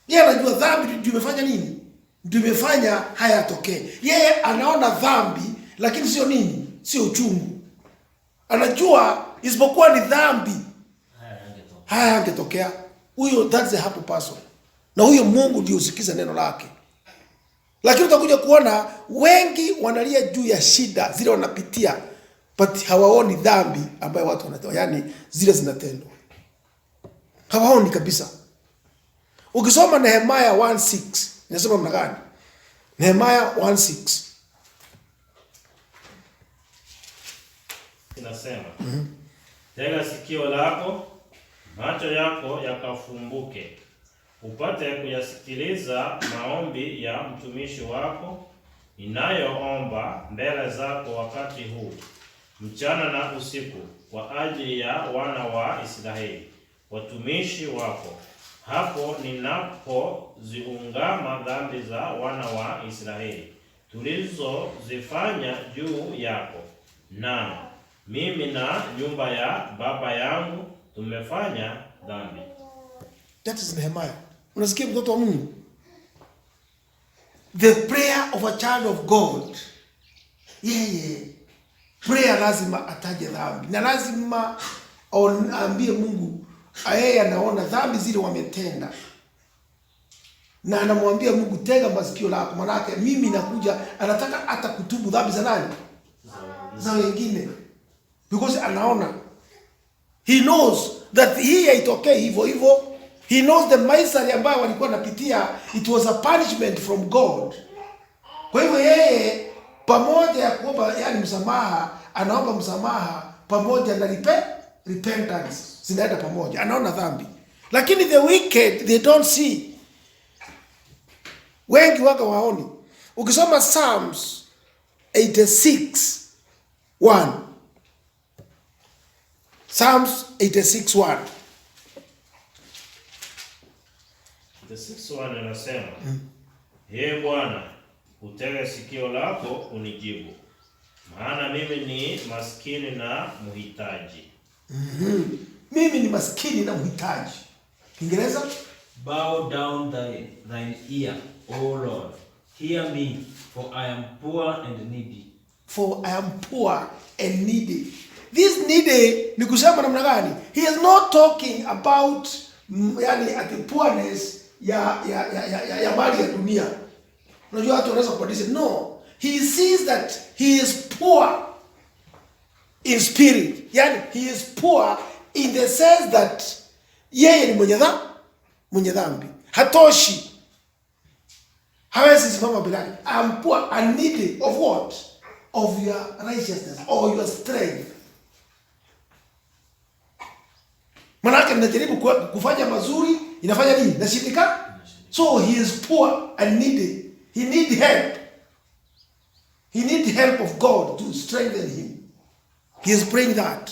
Yeye anajua dhambi ndio imefanya nini? Ndio imefanya haya yatokee. Yeye anaona dhambi lakini sio nini? Sio uchungu. anajua isipokuwa ni dhambi haya yangetokea. Huyo, that's a happy person. Na huyo Mungu ndio usikiza neno lake. Lakini utakuja kuona wengi wanalia juu ya shida zile wanapitia, but hawaoni dhambi ambayo watu wanatoa, yani zile zinatendwa. Hawaoni kabisa. Ukisoma Nehemia 1:6, inasema mna gani? Nehemia 1:6. Inasema, tega sikio lako, macho yako yakafumbuke, upate kuyasikiliza maombi ya mtumishi wako ninayoomba mbele zako wakati huu, mchana na usiku, kwa ajili ya wana wa Israeli, watumishi wako, hapo ninapoziungama dhambi za wana wa Israeli tulizozifanya juu yako. Na mimi na nyumba ya baba yangu tumefanya dhambi. That is Nehemiah. Unasikia mtoto wa Mungu? The prayer of a child of God. Prayer lazima ataje dhambi. Na lazima aambie Mungu yeye anaona dhambi zile wametenda. Na anamwambia Mungu, tega masikio lako, manake mimi nakuja. Anataka hata kutubu dhambi za nani? Za wengine. Because anaona, he knows that hii haitokei hivyo. He knows the misery ambayo walikuwa napitia, it was a punishment from God. Kwa hivyo yeye pamoja ya kuomba, yani msamaha, anaomba msamaha pamoja na repentance, zinaenda pamoja. Anaona dhambi. Lakini the wicked, they don't see. Wengi waka waoni. Ukisoma Psalms 86:1. Psalms 86:1. The 6:1 inasema, Ee Bwana, utege sikio lako unijibu, maana mimi ni maskini na mhitaji. Mimi ni maskini na mhitaji. Kiingereza? Bow down thine ear, O Lord. Hear me, for I am poor and needy. For I am poor and needy. This needy ni kusema namna gani? He is not talking about yani at the poorness ya mali ya dunia. Unajua watu wanaweza kubadilisha. No. He sees that he is poor in spirit. Yani he is poor in the sense that yeye ni mwenye dhambi. Hatoshi. Hawezi simama bilani. I am poor and needy of what? Of your righteousness or your strength. Manake ninajaribu kufanya mazuri, inafanya nini? Nashindika. So he is poor and needy. He need help. He need help of God to strengthen him. He is praying that.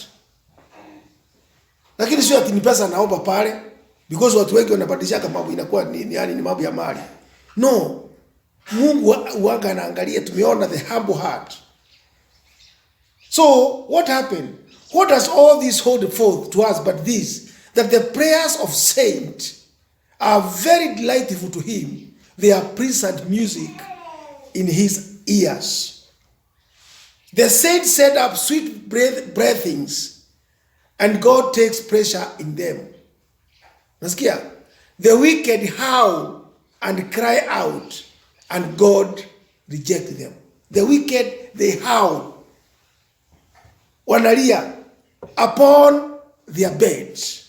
Lakini sio ati ni pesa naomba pale, because watu wengi wanabadilisha mambo inakuwa ni mambo ya mali. No. Mungu huaga anaangalia, tumeona the humble heart. So what happened? What does all this hold forth to us but this, that the prayers of saints are very delightful to him. They are pleasant music in his ears. The saints set up sweet breathings, and God takes pleasure in them. Nasikia? The wicked howl and cry out, and God rejects them. The wicked, they howl, wanalia upon their beds.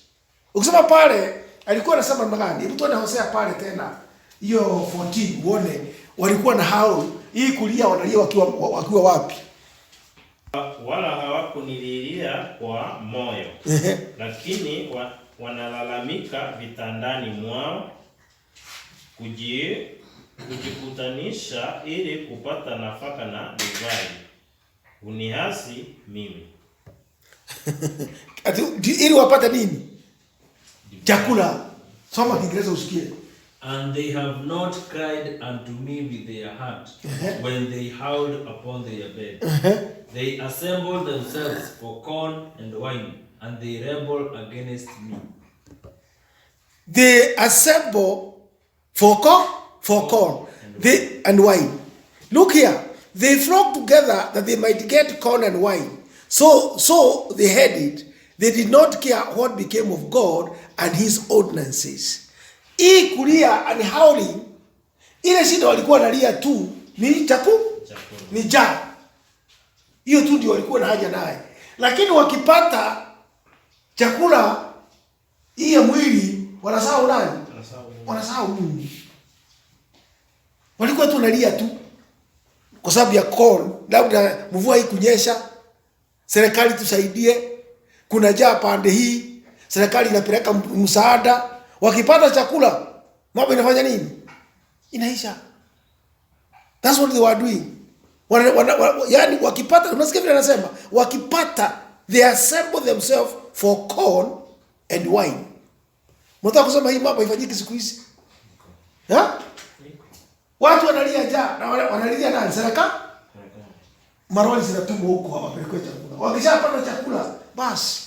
Ukisema pale alikuwa anasema namna gani? Mtu anahosea pale tena hiyo 14 uone walikuwa na howl. Hii kulia wanalia wakiwa wapi? Wala hawakunililia kwa moyo. Lakini wanalalamika vitandani mwao, kujikutanisha ili kupata nafaka na divai. Unihasi mimi. Ili wapata nini? Chakula. Soma Kiingereza usikie. And they have not cried unto me with their heart when they howled upon their bed. They assemble themselves for corn and wine, and they rebel against me. They assemble for corn and wine. Look here. They flock together that they might get corn and wine. So they had it. They did not care what became of God and his ordinances. Hii kulia and howling, ile shida walikuwa nalia tu ni ni njaa. Hiyo tu ndio walikuwa na haja naye. Lakini wakipata chakula hii ya mwili wanasahau nani? Wanasahau Mungu. Walikuwa tu nalia tu kwa sababu ya corn, labda mvua hii kunyesha, serikali tusaidie, kuna njaa pande hii, serikali inapeleka msaada. Wakipata chakula, mambo inafanya nini? Inaisha. That's what they were doing. Yani wakipata, unasikia vile anasema, wakipata they assemble themselves for corn and wine. Mnataka kusema hii mambo ifanyike siku hizi? Ha? Watu wanalia njaa na wanalia nani? Serikali? Maroli zinatumwa huko wapelekwe chakula. Wakishapata chakula, basi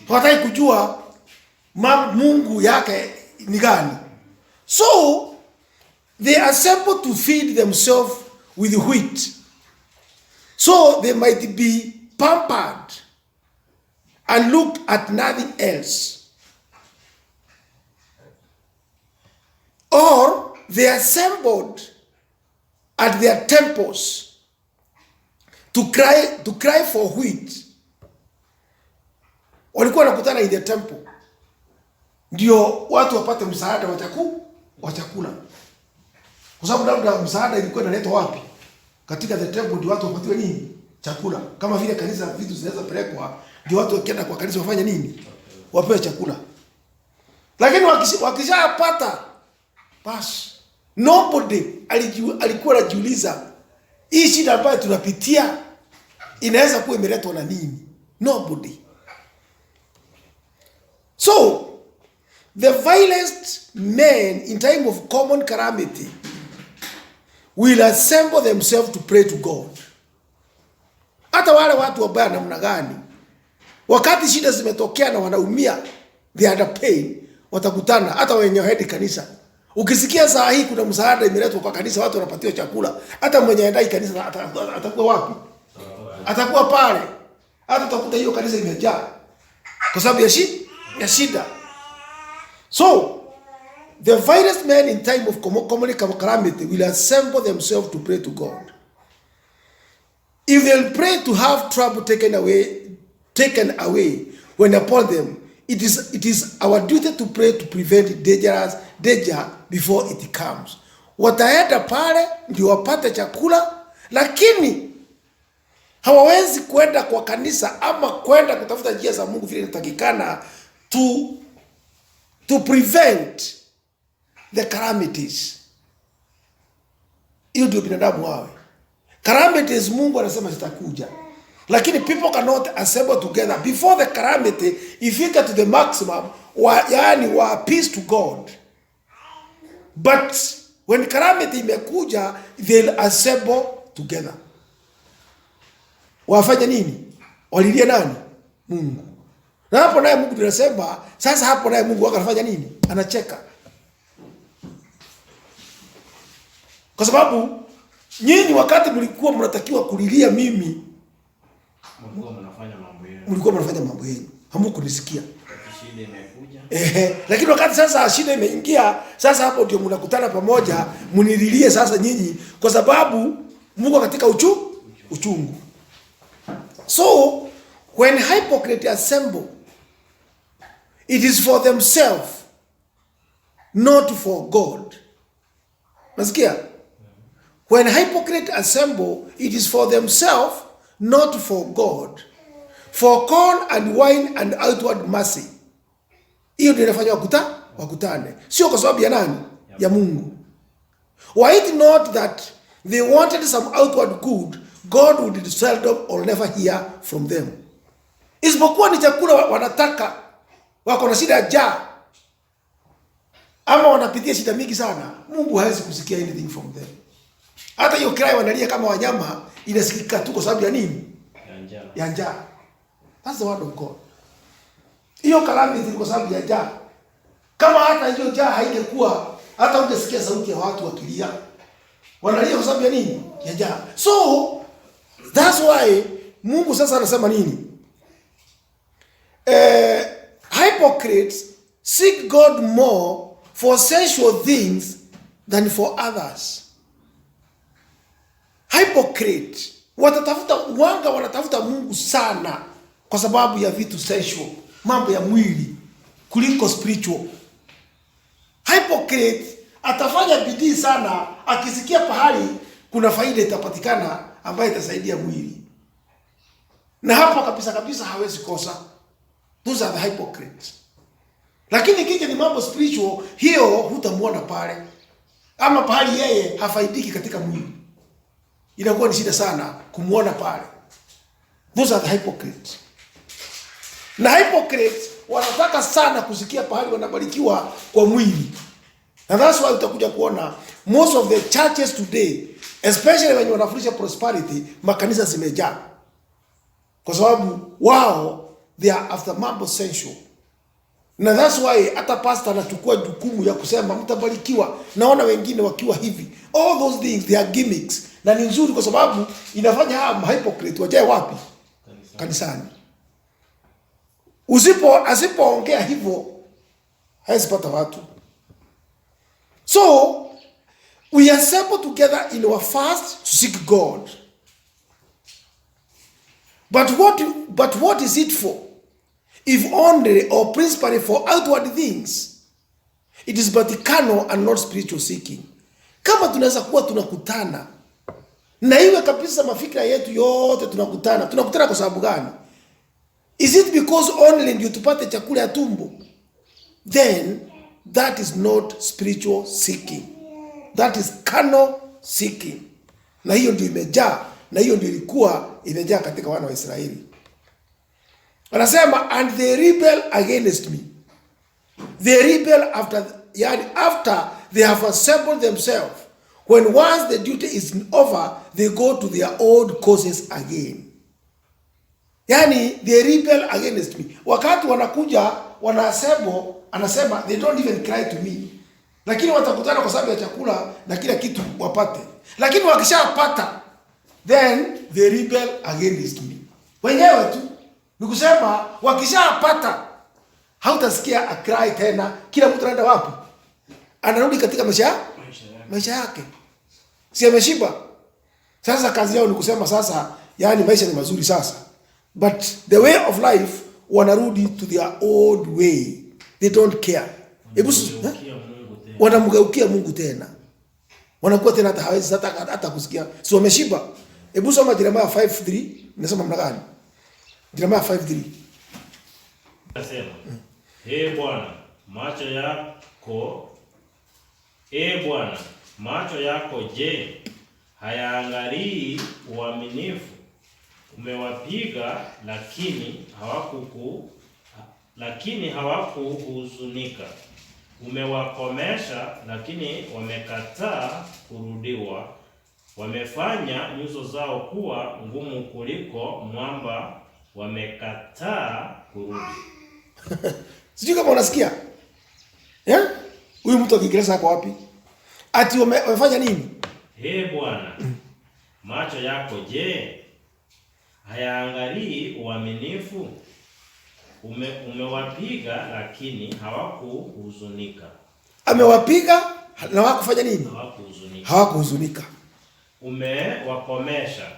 hawataki kujua Mungu yake ni gani. So they assemble to feed themselves with wheat, so they might be pampered and looked at nothing else. Or they assembled at their temples to cry for wheat. Walikuwa wanakutana in the temple ndio watu wapate msaada wa chakula. Kwa sababu labda msaada ilikuwa inaletwa wapi? Katika the temple ndio watu wapatiwe nini? Chakula. Kama vile kanisa vitu zinaweza pelekwa, ndio watu wakienda kwa kanisa wafanye nini? Wapewe chakula. Lakini wakishapata, basi nobody alikuwa anajiuliza hii shida ambayo tunapitia inaweza kuwa imeletwa na nini? Nobody. So the vilest men in time of common calamity will assemble themselves to pray to God. Hata wale watu wabaya namna gani, wakati shida zimetokea na wanaumia, they are the pain, watakutana. Hata wenye hadi kanisa, ukisikia saa hii kuna msaada imeletwa kwa kanisa, watu wanapatiwa chakula, hata mwenye haendai kanisa atakuwa wapi? Atakuwa pale. Hata utakuta hiyo kanisa imejaa kwa sababu ya shida. So the vilest men in time of common calamity will assemble themselves to pray to God. If they'll pray to have trouble taken away when upon them, it is our duty to pray to prevent danger before it comes. Wataenda pale ndio wapate chakula, lakini hawawezi kwenda kwa kanisa ama kwenda kutafuta njia za Mungu vile inatakikana to prevent the calamities. Hiyo ndio binadamu wawe. Calamities Mungu anasema zitakuja, lakini people cannot assemble together before the calamity ifika to the maximum, wa peace to God. But when calamity imekuja, they'll assemble together. Wafanya nini? Walilia nani? Mungu. Na hapo naye Mungu tunasema, sasa hapo naye Mungu akafanya nini? Anacheka. Kwa sababu nyinyi wakati mlikuwa mnatakiwa kulilia mimi, mlikuwa mnafanya mambo yenu. Hamkunisikia. Shida imekuja. Lakini wakati sasa shida imeingia, sasa hapo ndio mnakutana pamoja, mnililie sasa nyinyi kwa sababu Mungu katika uchungu. So when hypocrites assemble, it is for themselves, not for God. Nasikia? When hypocrites assemble, it is for themselves, not for God. For corn and wine and outward mercy. Hiyo ndio inafanya wakutane. Sio kwa sababu ya nani? Ya Mungu. Were it not that they wanted some outward good, God would seldom or never hear from them. Isipokuwa ni chakula wanataka, wako na shida ya njaa, ama wanapitia shida mingi sana, Mungu hawezi kusikia anything from them. Hata hiyo cry wanalia kama wanyama inasikika tu kwa sababu ya nini? Ya njaa. That's the word of God. Hiyo calamity kwa sababu ya njaa. Kama hata hiyo njaa haingekuwa, hata ungesikia sauti ya watu wakilia. Wanalia kwa sababu ya nini? Ya njaa. So that's why Mungu sasa anasema nini? Hypocrites seek God more for sensual things than for others. Hypocrite wanatafuta Mungu sana kwa sababu ya vitu sensual, mambo ya mwili kuliko spiritual. Hypocrite atafanya bidii sana akisikia pahali kuna faida itapatikana ambayo itasaidia mwili, na hapo kabisa hawezi kosa. Those are the hypocrites. Lakini kija ni mambo spiritual, hiyo hutamuona pale, ama pahali yeye hafaidiki katika mwili, inakuwa ni shida sana kumuona pale. Those are the hypocrites. Na hypocrites wanataka sana kusikia pahali wanabarikiwa kwa mwili. And that's why utakuja kuona most of the churches today, especially when wanafundisha prosperity, makanisa zimejaa. Kwa sababu wao they are after mambo sensual. Na that's why hata pastor anachukua jukumu ya kusema mtabarikiwa. Naona wengine wakiwa hivi. All those things they are gimmicks. Na ni nzuri kwa sababu inafanya hawa hypocrite wajae wapi? Kanisani. Asipoongea hivyo haisipata watu. So we assemble together in our fast to seek God. But what is it for? If only or principally for outward things, it is but carnal and not spiritual seeking. Kama tunaweza kuwa tunakutana na iwe kabisa mafikira yetu yote tunakutana kwa sababu gani? Is it because only ndio tupate chakula ya tumbo? Then that is not spiritual seeking. That is carnal seeking. Na hiyo ndio imejaa, na hiyo ndio ilikuwa imejaa katika wana wa Israeli. Anasema and they rebel against me. They rebel after they have assembled themselves. When once the duty is over, they go to their old causes again. Yani they rebel against me. Wakati wanakuja wanaassemble, anasema they don't even cry to me. Lakini watakutana kwa sababu ya chakula na kila kitu wapate. Lakini wakishapata, then they rebel against me. Wenyewe tu ni kusema wakishapata hautasikia a cry tena. Kila mtu anaenda wapi? Anarudi katika maisha yake. Si ameshiba. Sasa kazi yao ni kusema sasa, yani maisha ni mazuri sasa. But the way of life wanarudi to their old way. They don't care. Wanamgeukia Mungu tena. Wanakuwa tena hata hawezi hata kusikia. Si wameshiba. Hebu soma Yeremia 5:3, inasema namna gani? Yeremia 5:3. Nasema, Bwana, macho yako je, hayaangalii uaminifu? Umewapiga lakini hawakuhuzunika. Umewakomesha lakini wamekataa kurudiwa. Wamefanya nyuso zao kuwa ngumu kuliko mwamba, wamekataa kurudi. Sijui kama unasikia? Huyu mtu wa Kiingereza ako wapi? Ati wamefanya nini? Bwana, macho yako je, hayaangalii uaminifu? Umewapiga lakini hawakuhuzunika. Amewapiga na hawakufanya nini? Hawakuhuzunika. Umewakomesha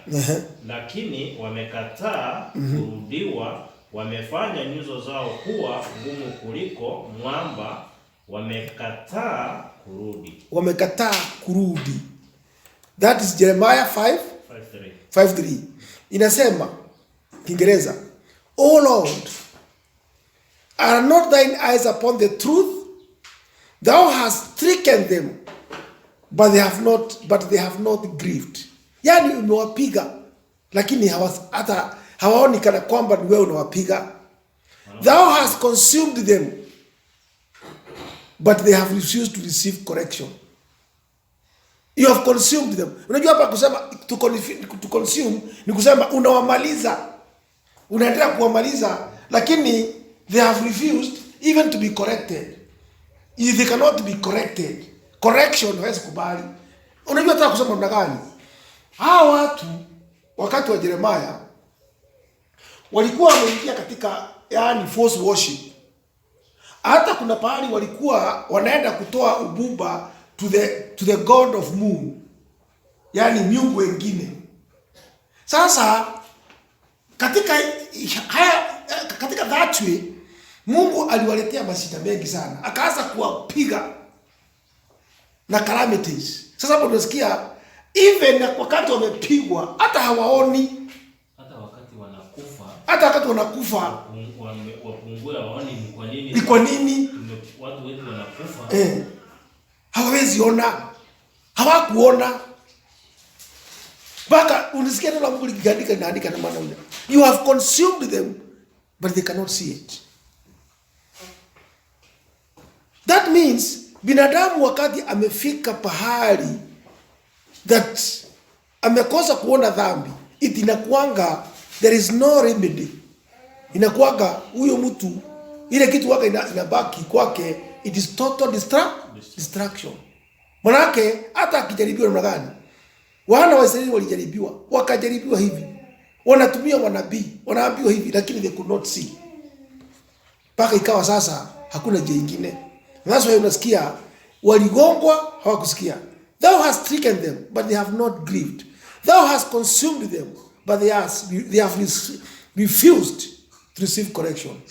lakini wamekataa kurudiwa. Wamefanya nyuso zao kuwa ngumu kuliko mwamba, wamekataa kurudi. That is Jeremiah 5:3. Inasema Kiingereza, O Lord, are not thine eyes upon the truth? Thou hast stricken them, but they have not grieved. Yani umewapiga lakini hata hawaoni kana kwamba ni wewe unawapiga. Thou hast consumed them, but they have refused to receive correction. You have consumed them. Unajua hapa kusema to consume ni kusema unawamaliza. Unaendelea kuwamaliza lakini they have refused even to be corrected. If they cannot be corrected, correction hawezi kubali. Unajua hata kusema namna gani? Hawa watu wakati wa Yeremia walikuwa wameingia katika yani false worship. Hata kuna pahali walikuwa wanaenda kutoa ububa to the god of moon, yani miungu wengine. Sasa katika that way Mungu aliwaletea mashida mengi sana, akaanza kuwapiga na calamities. Sasa hapo tunasikia even wakati wamepigwa hata hawaoni, hata wakati wanakufa wapungue waone ni kwa nini watu wetu wanakufa. Hawawezi ona, hawakuona. Baka unisikia neno la Mungu likiandika na maana ile, you have consumed them but they cannot see it. That means binadamu wakati amefika pahali that amekosa kuona dhambi, inakuanga there is no remedy. Inakuanga huyo mtu ile kitu waka inabaki kwake, it is total distraction. Manake hata akijaribiwa namna gani, wana wa Israeli walijaribiwa, wakajaribiwa hivi, wanatumia wanabii, wanaambiwa hivi, lakini they could not see. Paka ikawa sasa hakuna njia nyingine. That's why unasikia waligongwa hawakusikia. Thou hast stricken them but they have not grieved. Thou hast consumed them but they have refused to receive correction.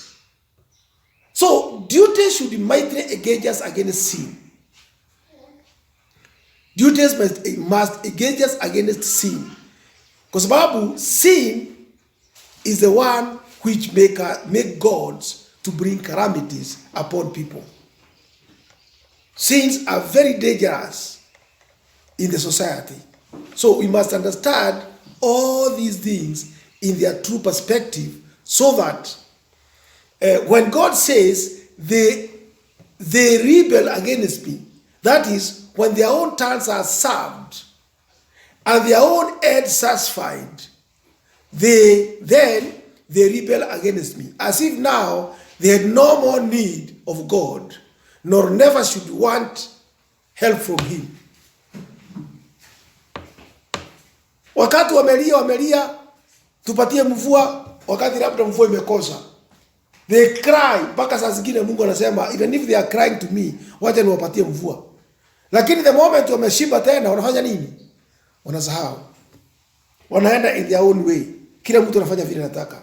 So duty should mightily engage us against sin. Duties must engage us against sin. Kwa sababu sin is the one which make gods to bring calamities upon people. Sins are very dangerous in the society. So we must understand all these things in their true perspective, so that when God says they rebel against me, that is when their own turns are served and their own ends satisfied, they rebel against me, as if now they had no more need of God, nor never should want help from him. Wakati wamelia tupatie mvua, wakati labda mvua imekosa, they cry mpaka saa zingine Mungu anasema even if they are crying to me, wacha niwapatie mvua. Lakini the moment wameshiba tena wanafanya nini? Wanasahau, wanaenda in their own way, kila mtu anafanya vile anataka.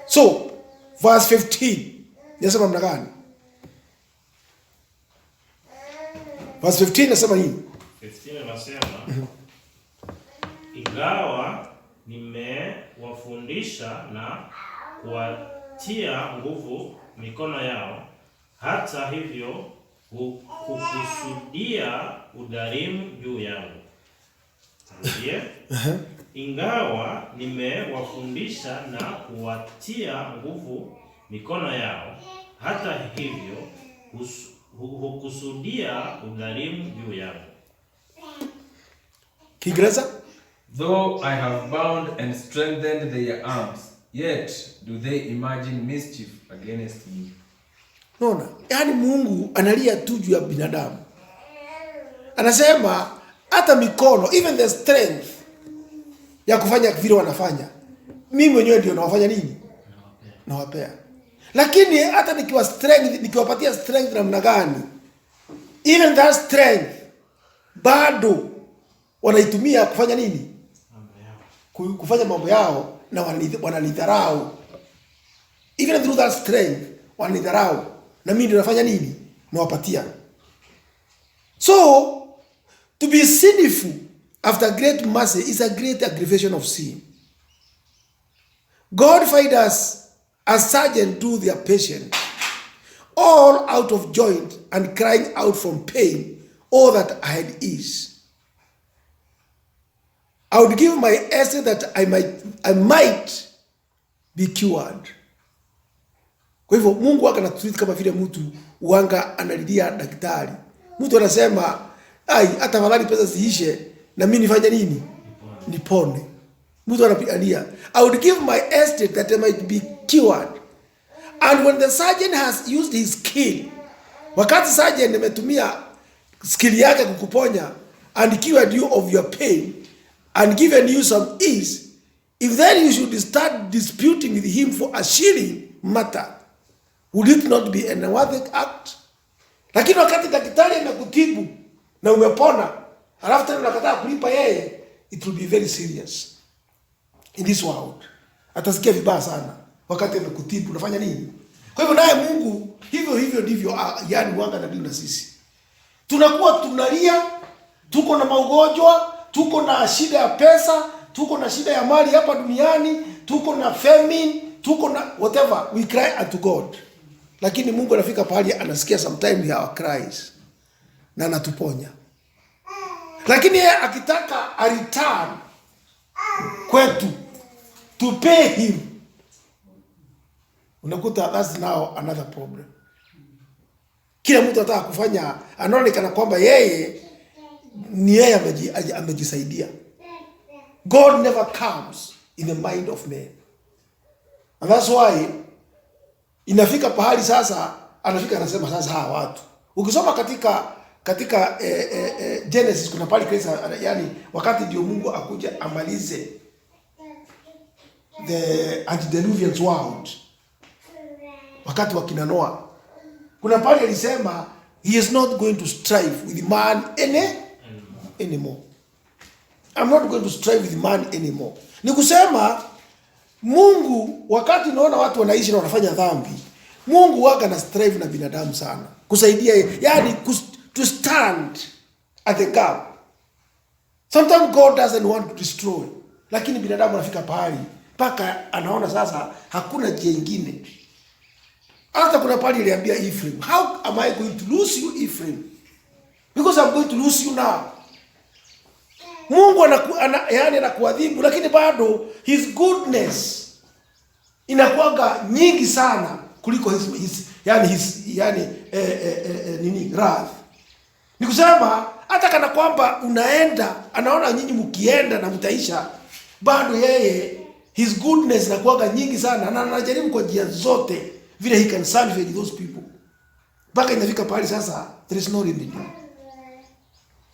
So verse 15 inasema namna gani? Verse 15 inasema nini? 15 inasema ingawa nimewafundisha na kuwatia nguvu mikono yao, hata hivyo hukusudia udhalimu juu yangu. Ingawa nimewafundisha na kuwatia nguvu mikono yao, hata hivyo hukusudia udhalimu juu yangu. Kiingereza? Though I have bound and strengthened their arms, yet do they imagine mischief against me. Unaona? Yaani Mungu analia tu juu ya binadamu. Anasema hata mikono, even the strength ya kufanya vile wanafanya, mimi mwenyewe ndio nawafanya nini? Nawapea. Lakini hata nikiwapatia strength namna gani, even that strength bado wanaitumia kufanya nini? Kufanya mambo yao, na wananidharau. Even through that strength wananidharau, na mimi ndio nafanya nini? Nawapatia. So to be sinful after great mercy is a great aggravation of sin. God find us as surgeons do their patient, all out of joint and crying out from pain, all that I had is. I would give my essence that I might be cured. Kwa hivyo Mungu waka anatreat kama vile mtu uanga analilia daktari. Mtu anasema, ai hata malali pesa ziishe na mimi nifanye nini? Nipone. Mtu anapigania, I would give my estate that I might be cured. And when the surgeon has used his skill, wakati surgeon ametumia skill yake kukuponya and cured you of your pain and given you some ease, If then you should start disputing with him for a shilling matter, would it not be an unworthy act? Lakini wakati daktari amekutibu na umepona, alafu tena unakataa kulipa yeye, it will be very serious in this world. Atasikia vibaya sana wakati amekutibu, unafanya nini? Kwa hivyo naye Mungu hivyo ndivyo yani wanga na dini na sisi. Tunakuwa tunalia, tuko na magonjwa, tuko na shida ya pesa, tuko na shida ya mali hapa duniani, tuko na famine, tuko na whatever, we cry unto God. Lakini Mungu anafika pahali anasikia sometimes our cries na anatuponya. Lakini yeye akitaka a return kwetu to pay him, unakuta that's now another problem. Kila mtu anataka kufanya, anaonekana kwamba yeye ni yeye amejisaidia. God never comes in the mind of man. And that's why inafika pahali sasa, anafika anasema sasa hawa watu. Ukisoma katika Genesis kuna pahali Kristo, yani wakati ndio Mungu akuja amalize the antediluvian world, wakati wa kina Noah, kuna pale alisema he is not going to strive with man anymore. I'm not going to strive with man anymore. Ni kusema Mungu wakati unaona watu wanaishi na wanafanya dhambi, Mungu waka na strive na binadamu sana kusaidia, yani to stand at the gap. Sometimes God doesn't want to destroy, lakini binadamu anafika pahali mpaka anaona sasa hakuna njia nyingine. Hata kuna pahali aliambia Ephraim, how am I going to lose you Ephraim? Because I'm going to lose you now. Mungu anakuadhibu, lakini bado his goodness inakuanga nyingi sana kuliko his wrath. Ni kusema hata kana kwamba unaenda, anaona nyinyi mkienda na mtaisha, bado yeye his goodness inakuanga nyingi sana na anajaribu kwa njia zote vile he can salvage those people. Mpaka inafika pahali sasa there is no remedy.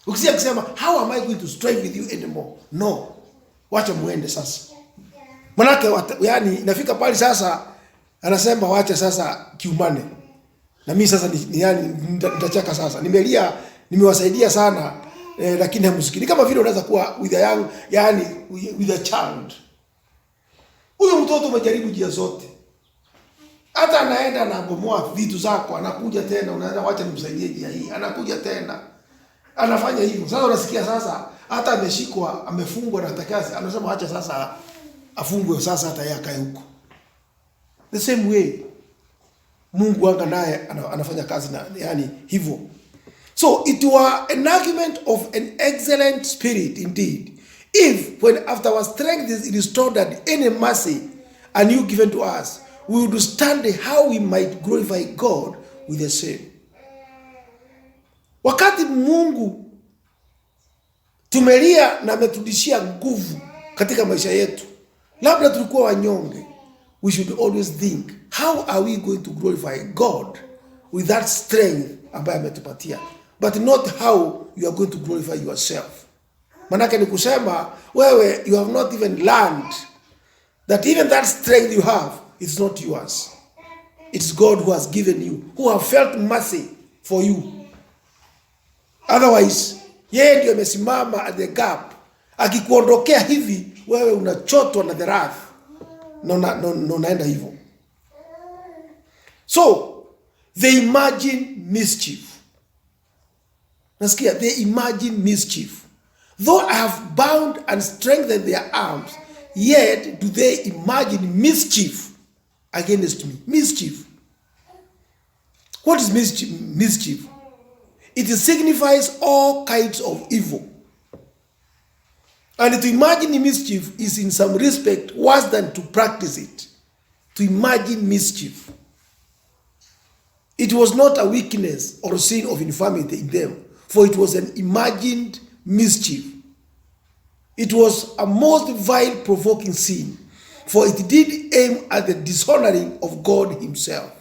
Ukisikia kusema how am I going to strive with you anymore? No. Wacha muende sasa. Manake yani inafika pale sasa anasema wacha sasa kiumane. Na mimi sasa nitachaka sasa. Nimelia, nimewasaidia sana lakini hamsikii. Kama vile unaweza kuwa with a young, yani with a child. Huyo mtoto umejaribu njia zote. Hata anaenda na bomoa vitu zako, anakuja tena unaanza wacha nimsaidie njia hii. Anakuja tena. Anafanya hivyo. Sasa unasikia sasa hata ameshikwa, amefungwa na takasi, anasema acha sasa afungwe sasa hata yeye akae huko. The same way Mungu anga naye anafanya kazi na yani hivyo. So it were an argument of an excellent spirit indeed, if when after our strength is restored and any mercy and you given to us, we would stand how we might glorify God with the same. Wakati Mungu tumelia na ametudishia nguvu katika maisha yetu, labda tulikuwa wanyonge, we should always think, how are we going to glorify God with that strength ambayo ametupatia, but not how you are going to glorify yourself. Manake ni kusema wewe you have not even learned that even that strength you have is not yours. It's God who has given you, who have felt mercy for you. Otherwise, yeye ndiye amesimama at the gap. Akikuondokea hivi, wewe unachotwa na the wrath. No naenda hivyo. So, they imagine mischief. Nasikia, they imagine mischief. Though I have bound and strengthened their arms, yet do they imagine mischief against me. Mischief. What is mischief? It signifies all kinds of evil. And to imagine mischief is in some respect worse than to practice it. To imagine mischief. It was not a weakness or sin of infirmity in them, for it was an imagined mischief. It was a most vile, provoking sin, for it did aim at the dishonoring of God himself.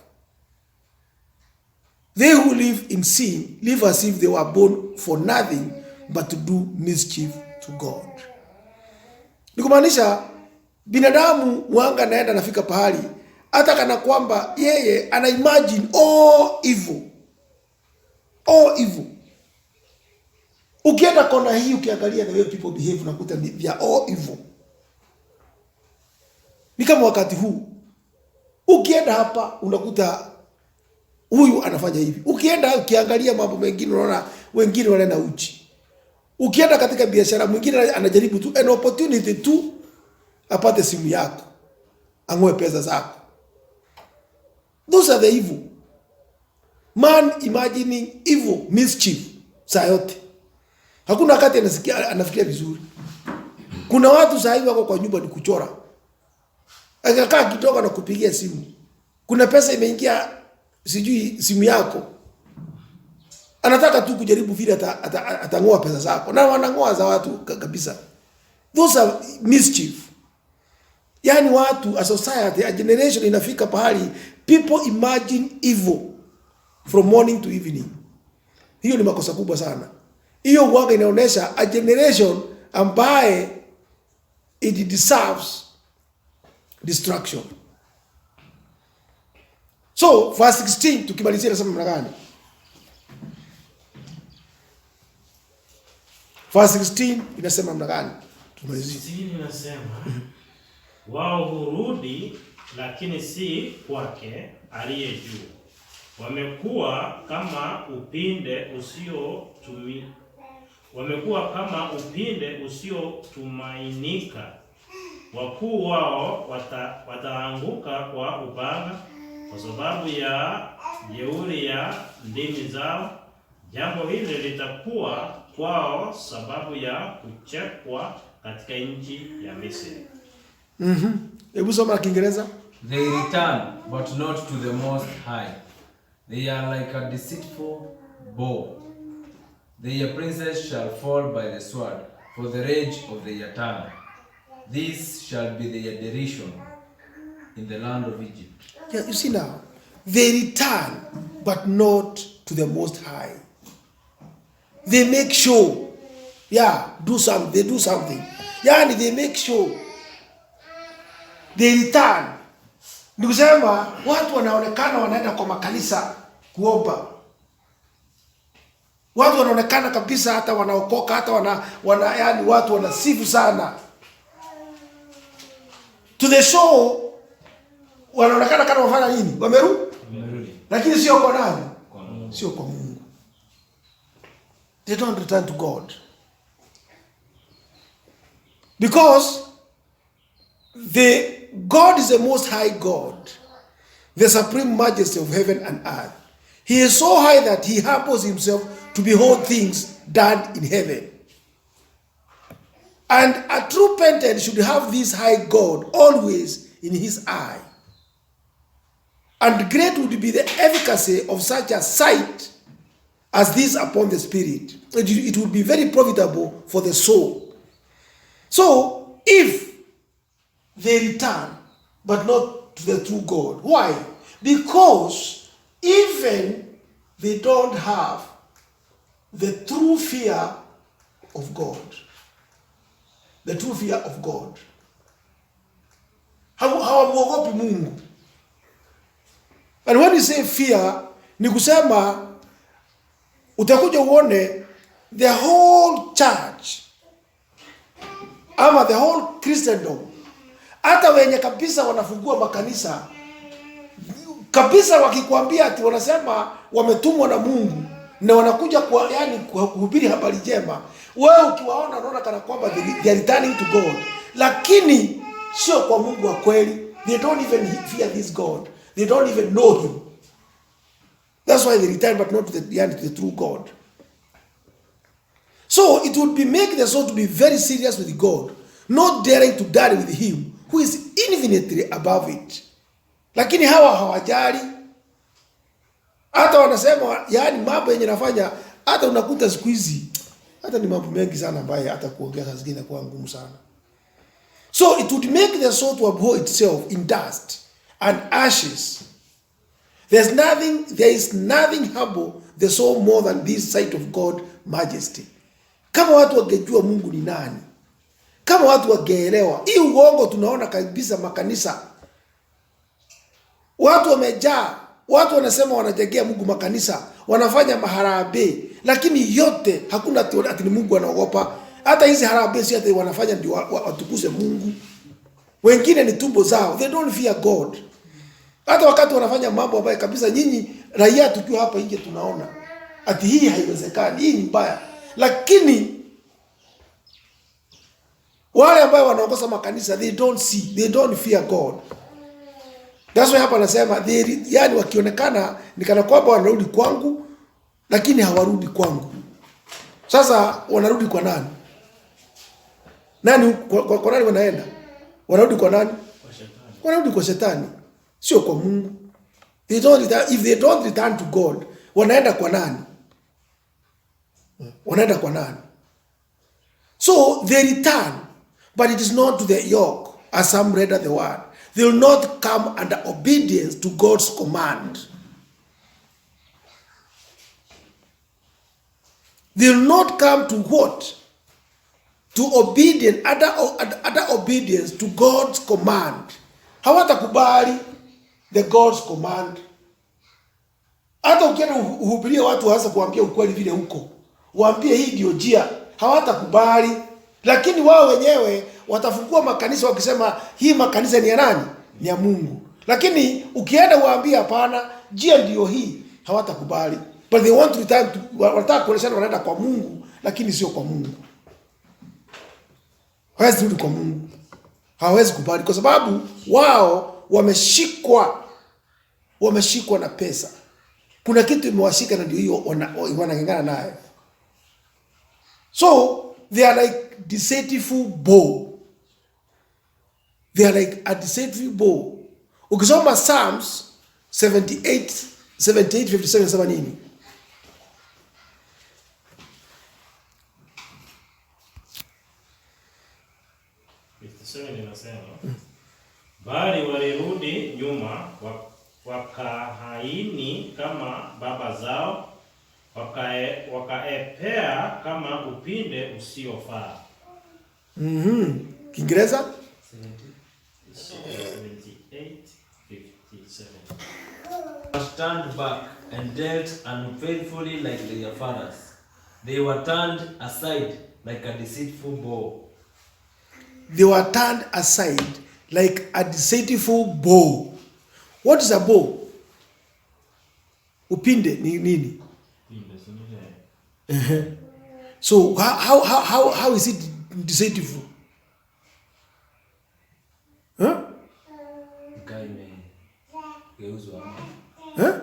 They who live in sin live as if they were born for nothing but to do mischief to God. Nikumaanisha binadamu wanga naenda nafika pahali hata kana kwamba yeye ana imagine all evil. Ukienda kona hii ukiangalia the way people behave unakuta they are all evil. Ni kama wakati huu ukienda hapa unakuta huyu anafanya hivi. Ukienda ukiangalia mambo mengine unaona wengine wanaenda uchi. Ukienda katika biashara mwingine anajaribu tu an opportunity tu apate simu yako, ang'oe pesa zako. Those are the evil. Man imagining evil, mischief, saa yote. Hakuna wakati anafikiria vizuri. Kuna watu saa hivi wako kwa nyumba ni kuchora. Akakaa kidogo na kupigia simu. Kuna pesa imeingia sijui simu yako. Anataka tu kujaribu vile atang'oa pesa zako. Na wanang'oa za watu kabisa. Those are mischief. Yani watu, a society, a generation inafika pahali people imagine evil from morning to evening. Hiyo ni makosa kubwa sana. Hiyo huwaga inaonyesha a generation ambaye it deserves destruction. So verse 16 tukimalizia nasema namna gani? Verse 16 inasema namna gani? Tumalizie. 16 inasema wao hurudi lakini si kwake aliye juu. Wamekuwa kama upinde usiotumainika. Wakuu wao wataanguka kwa upanga kwa sababu ya jeuri ya ndimi zao. Jambo hili litakuwa kwao sababu ya kuchekwa katika nchi ya Misri. Hebu soma Kiingereza. They return, but not to the Most High. They are like a deceitful bow. Their princes shall fall by the sword, for the rage of their tongue. This shall be their derision in the land of Egypt. Yeah, you see now, they return, but not to the Most High. They make sure, they do something. Yani they make sure. They return. Ni kusema watu wanaonekana wanaenda kwa makanisa kuomba. Watu wanaonekana kabisa hata wanaokoka, hata yani watu wanasifu sana. To the show wanaonekana kama wafanya nini? Wamerudi. Lakini sio kwa nani? Sio kwa Mungu. They don't return to God. Because God is the most high God, the supreme majesty of heaven and earth. He is so high that he humbles himself to behold things done in heaven. And a true penitent should have this high God always in his eye. And great would be the efficacy of such a sight as this upon the spirit. It would be very profitable for the soul. So, if they return, but not to the true God. Why? Because even they don't have the true fear of God. The true fear of God. Hawamwogopi Mungu. And when you say fear, ni kusema utakuja uone the whole church ama the whole Christendom, hata wenye kabisa wanafungua makanisa kabisa, wakikwambia ati wanasema wametumwa na Mungu na wanakuja kwa yani kuhubiri habari njema, wewe ukiwaona unaona kana kwamba they are returning to God, lakini sio kwa Mungu wa kweli. They don't even fear this God. They don't even know him. That's why they return, but not to the true God. So it would make the soul to be very serious with God, not daring to die with him who is infinitely above it. Lakini hawa hawajali. Hata wanasema yani mambo yenye nafanya, hata unakuta siku hizi hata ni mambo mengi sana ambaye hata kuongea saa zingine kwa ngumu sana. So it would make the soul to abhor itself in dust and ashes. There is nothing humble the soul more than this sight of God majesty. Kama watu wangejua Mungu ni nani, Kama watu wangeelewa hii uongo, tunaona kabisa makanisa watu wamejaa, watu wanasema wanajengea Mungu makanisa, wanafanya maharambee, lakini yote hakuna ati ni Mungu anaogopa. Hata hizi harambee si ati wanafanya ndio watukuze Mungu. Wengine ni tumbo zao, they don't fear God. Hata wakati wanafanya mambo ambayo kabisa nyinyi raia tukiwa hapa nje tunaona ati hii haiwezekani, hii ni mbaya, lakini wale ambao wanaongoza makanisa, they don't see, they don't fear God. That's why hapa anasema yani wakionekana ni kana kwamba wanarudi kwangu, lakini hawarudi kwangu. Sasa wanarudi kwa nani? Nani kwa nani wanaenda? Wanarudi kwa nani? Kwa shetani. Wanarudi kwa shetani, sio kwa Mungu. They don't return, if they don't return to God, wanaenda kwa nani? Wanaenda kwa nani? So they return, but it is not to the yoke, as some read the word. They will not come under obedience to God's command. They will not come to what? To obedience, under obedience to God's command. Hawatakubali the God's command. Hata ukienda uhubirie watu waanze kuambia ukweli vile huko, waambie hii ndio njia, hawatakubali. Lakini wao wenyewe watafungua makanisa wakisema hii makanisa ni ya nani? Ni ya Mungu. Lakini ukienda uambie hapana, njia ndio hii, hawatakubali. But they want to return to, wanataka kuoneshana wanaenda kwa Mungu, lakini sio kwa Mungu. Hawezi rudi kwa Mungu. Hawezi kubali kwa sababu wao wameshikwa na pesa. Kuna kitu imewashika na ndio hiyo wanang'ang'ana nayo. So they are like deceitful bow. They are like a deceitful bow. Ukisoma Psalms 78:57 sema nini? Inasema, bali walirudi nyuma wakahaini kama baba zao, wakaepea kama upinde usiofaa. Kiingereza 78:57. Turned back and dealt unfaithfully like their fathers. They were turned aside like a deceitful bow. They were turned aside like a deceitful bow. What is a bow? Upinde ni nini? So how is it deceitful? Huh? Huh?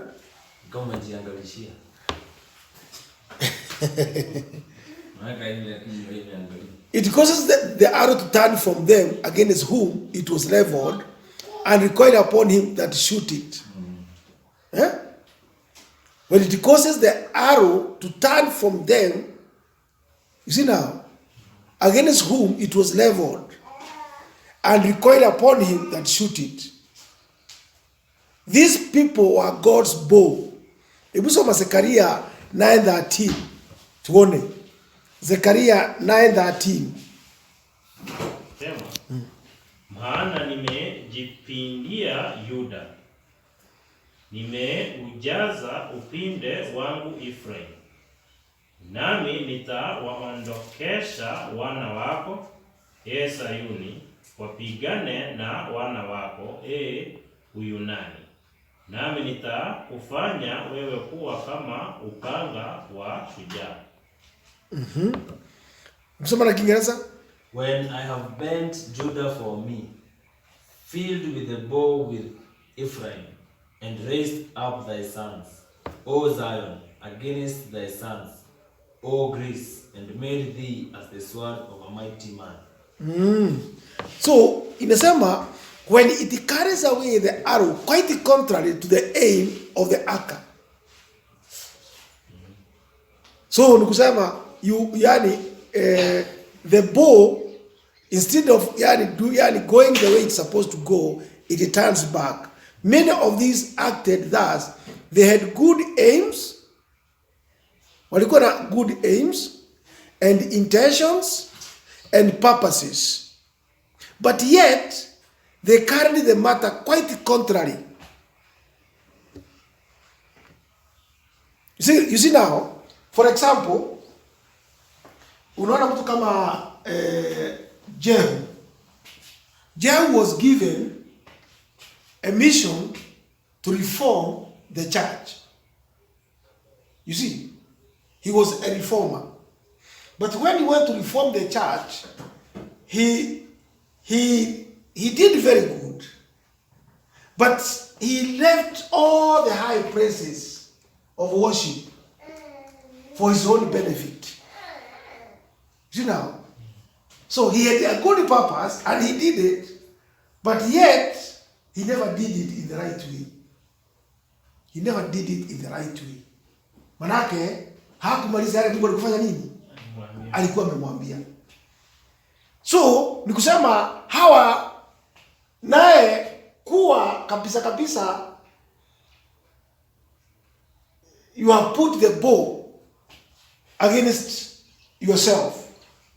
It causes the arrow to turn from them against whom it was leveled, and recoil upon him that shoot it. Eh? When it causes the arrow to turn from them, you see now, against whom it was leveled, and recoil upon him that shoot it. These people were God's bow. Hebu soma Zekaria 9:13. Tuone. Zekaria 9:13. Sema, maana nimejipindia Yuda, nimeujaza upinde wangu Efraim, nami nitawaondokesha wana wako, Sayuni, wapigane na wana wako, Uyunani. Nami nitakufanya wewe kuwa kama upanga wa shujaa. Msoma na Kiingereza. When I have bent Judah for me, filled with the bow with Ephraim, and raised up thy sons, O Zion, against thy sons, O Greece, and made thee as the sword of a mighty man. So inasema when it carries away the arrow, quite contrary to the aim of the archer. So nikusema the bow, instead of going the way it's supposed to go, it turns back. Many of these acted thus. They had good aims, walikuwa na good aims and intentions, and purposes. But yet, they carried the matter quite contrary. You see now, for example, unaona mtu kama Jehu. Jehu was given a mission to reform the church. You see, he was a reformer. But when he went to reform the church, he did very good. But he left all the high places of worship for his own benefit. You know? So he had a good purpose and he did it, but yet he never did it in the right way. He never did it in the right way. Manake hakumaliza yale Mungu alikufanya nini? Alikuwa amemwambia. So ni kusema hawa naye kuwa kabisa you have put the bow against yourself.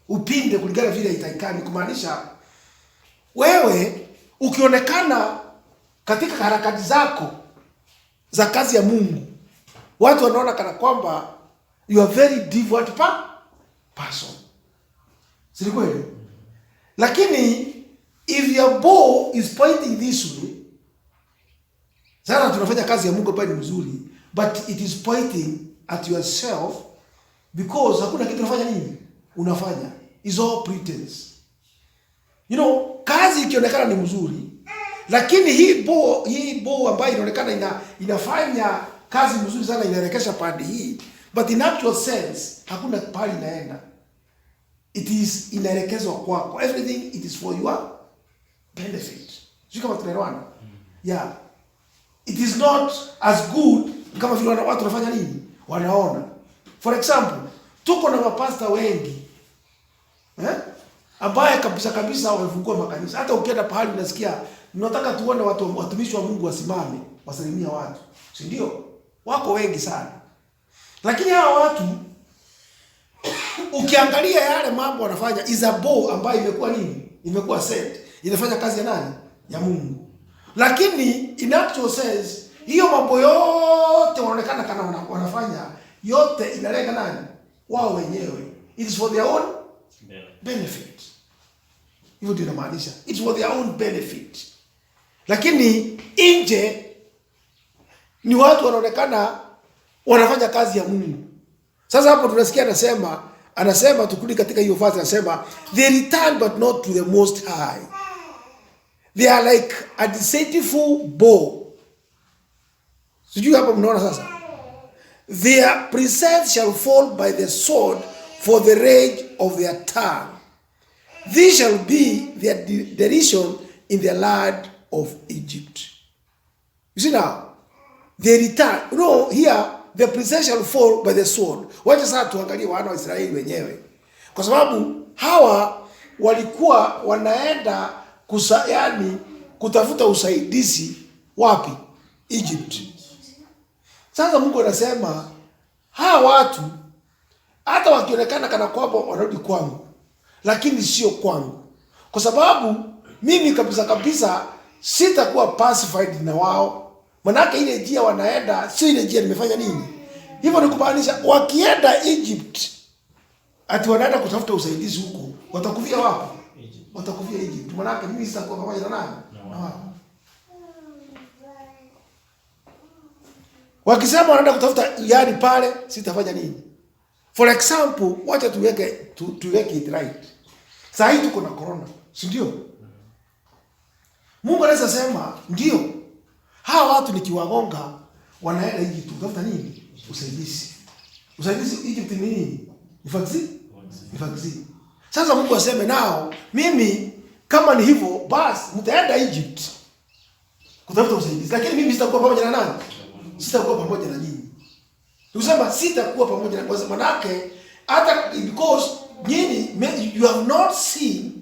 Upinde kulingana vile itaikani, kumaanisha wewe ukionekana katika harakati zako za kazi ya Mungu, watu wanaona kana kwamba you are very devout person. Si kweli? Lakini if your bow is pointing this way, sana tunafanya kazi ya Mungu pale mzuri, but it is pointing at yourself, because hakuna kitu unafanya nini? Unafanya. Is all pretense. You know, kazi ikionekana ni mzuri, lakini hii bow ambayo inaonekana inafanya kazi mzuri sana, inaelekesha pande hii, but in actual sense hakuna pali inaenda. It is inaelekezwa kwako. Everything it is for your benefit. Sio kama tunaelewana? Yeah. It is not as good kama vile watu wanafanya nini? Wanaona. For example, tuko na mapasta wengi ambaye kabisa wamefungua makanisa. Hata ukienda pahali unasikia tunataka tuone watumishi wa Mungu wasimame wasalimia watu. Si ndio? Wako wengi sana. Lakini hawa watu ukiangalia yale mambo wanafanya is a bow ambayo imekuwa nini? Imekuwa set. Inafanya kazi ya nani? Ya Mungu. Lakini in actual sense hiyo mambo yote wanaonekana kana wanafanya yote inalenga nani? Wao wenyewe. It is for their own benefit. Hivyo ndio inamaanisha. It's for their own benefit. Lakini nje ni watu wanaonekana wanafanya kazi ya Mungu. Sasa hapo tunasikia anasema tukuli katika hiyo verse anasema they return but not to the most high. They are like a deceitful bow. Sijui hapo mnaona sasa. Their precepts shall fall by the sword for the rage of their tongue. This shall be their derision in the land of Egypt. You see now, they return. You know, here, the precepts shall fall by the sword. Wacha sasa tuangalie wana wa Israeli wenyewe. Kwa sababu hawa walikuwa wanaenda kutafuta usaidizi wapi? Egypt. Sasa Mungu anasema hawa watu hata wakionekana kana kwamba wanarudi kwangu, lakini sio kwangu. Kwa sababu mimi kabisa sitakuwa pacified na wao. Manake ile njia wanaenda sio ile njia nimefanya nini? Hivyo ni kumaanisha wakienda Egypt ati wanaenda kutafuta usaidizi huko, watakufia wapi? Watakufia Egypt. Manake mimi sitakuwa pamoja na nani? Na wao. Wakisema wanaenda kutafuta yani pale sitafanya nini? For example, wacha tuweke it right. Sasa hii tuko na corona, si ndio? Mungu anaweza sema ndio. Hawa watu nikiwagonga wanaenda Egypt kutafuta nini? Usaidizi. Usaidizi Egypt ni nini? Ni vaccine? Ni vaccine. Sasa Mungu aseme nao, mimi kama ni hivyo basi mtaenda Egypt kutafuta usaidizi. Lakini mimi sitakuwa pamoja na nani? Sitakuwa pamoja na nyinyi. Tusema sitakuwa pamoja na kwa sababu manake hata because nyinyi you have not seen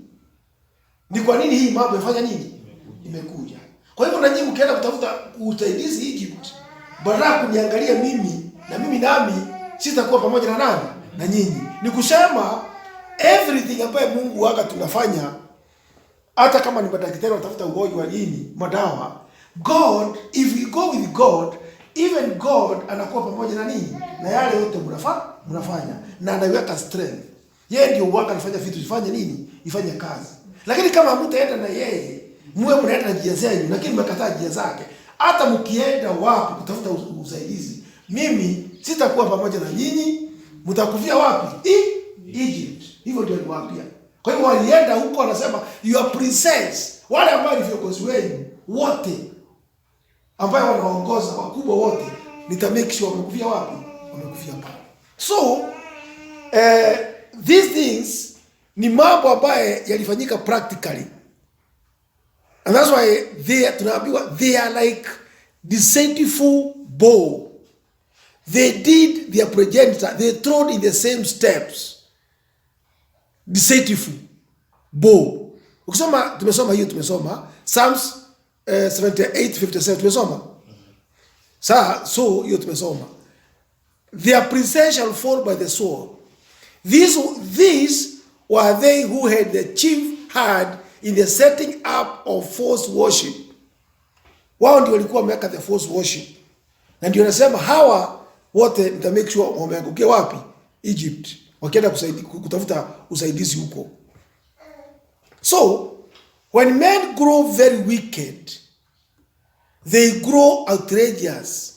ni kwa nini hii mambo yafanya nini? Imekuja. Kwa hivyo na nyinyi mkienda kutafuta usaidizi Egypt, badala kuniangalia mimi nami sitakuwa pamoja na nani? Na nyinyi. Ni kusema everything ambayo Mungu waga tunafanya, hata kama ni madaktari watafuta ugonjwa nini, madawa, God, if you go with God, even God anakuwa pamoja na nini, na yale yote mnafanya, na anaweka strength. Yeye ndio waga anafanya vitu ifanye nini, ifanye kazi. Lakini kama mtaenda na yeye, mwe mnaenda njia zenu, lakini mmekataa njia zake, hata mkienda wapi kutafuta usaidizi, mimi sitakuwa pamoja na nyinyi, mtakufia wapi? Egypt. Hivyo ndio aliwaambia. Kwa hiyo walienda huko, wanasema your princess, wale ambao ni viongozi wenu wote ambao wanaongoza, wakubwa wote, nitamake sure wamekufia wapi? Wamekufia pale. So these things ni mambo ambayo yalifanyika practically, and that's why tunaambiwa they are like deceitful bow. They did their progenitor, they trod in the same steps. Deceitful bow. Ukisoma, tumesoma Psalms 78:57 tumesoma. So hiyo tumesoma. Their princes shall fall by the sword. These were they who had the chief hand in the setting up of false worship. Wao ndio walikuwa wameweka the false worship. Na ndio nasema hawa wote nita make sure wameangukia wapi? Egypt. Wakienda kutafuta usaidizi huko. So, when men grow very wicked, they grow outrageous,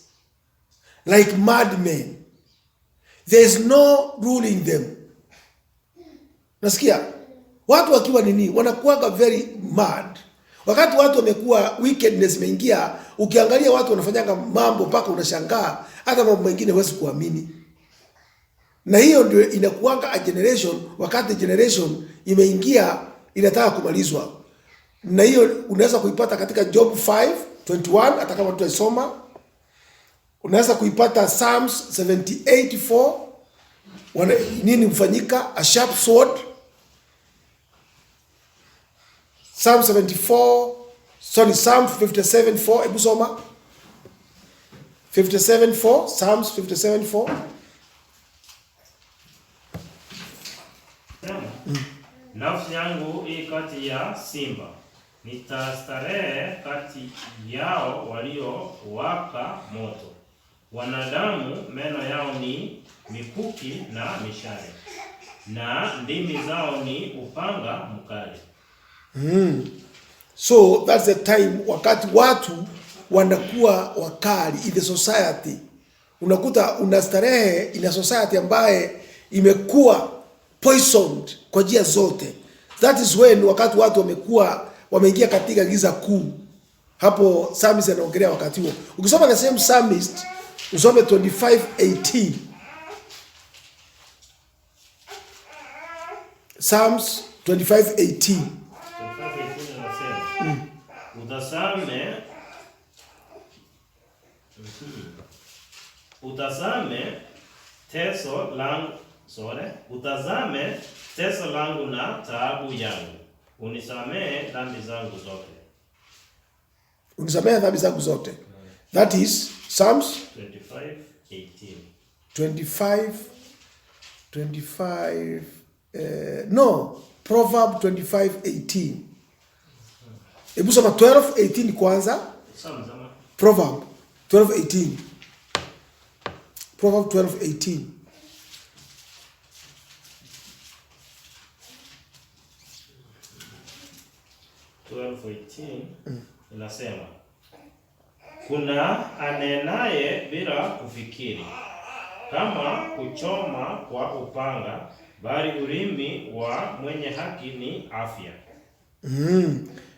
like madmen. There is no rule in them. Nasikia? Watu wakiwa nini? Wanakuwaga very mad. Wakati watu wamekuwa wickedness imeingia, ukiangalia watu wanafanyanga mambo mpaka unashangaa, hata mambo mengine huwezi kuamini. Na hiyo ndio inakuanga a generation, wakati generation imeingia inataka kumalizwa. Na hiyo unaweza kuipata katika Job 5:21, hata kama tutaisoma. Unaweza kuipata Psalms 78:4. Nini mfanyika? A sharp sword. Psalm 57:4. Hebu soma 57:4, Psalms 57:4. Nafsi yangu i kati ya simba, nitastarehe kati yao waliowaka moto. Wanadamu meno yao ni mikuki na mishale, na ndimi zao ni upanga mkali. So that's the time wakati watu wanakuwa wakali in the society. Unakuta unastarehe in a society ambaye imekuwa poisoned kwa njia zote. That is when wakati watu wameingia katika giza kuu. Hapo psalmist anaongelea wakati huo. Ukisoma the same psalmist, usome 25:18. Psalms 25:18. Utazame teso langu na taabu yangu. Unisamehe dhambi zangu zote. That is Psalms 25:18. Proverb 25:18. Hebu soma 12:18 kwanza. Proverb 12:18. Proverb 12:18. Inasema, kuna anenaye bila kufikiri, kama kuchoma kwa upanga, bali ulimi wa mwenye haki ni afya.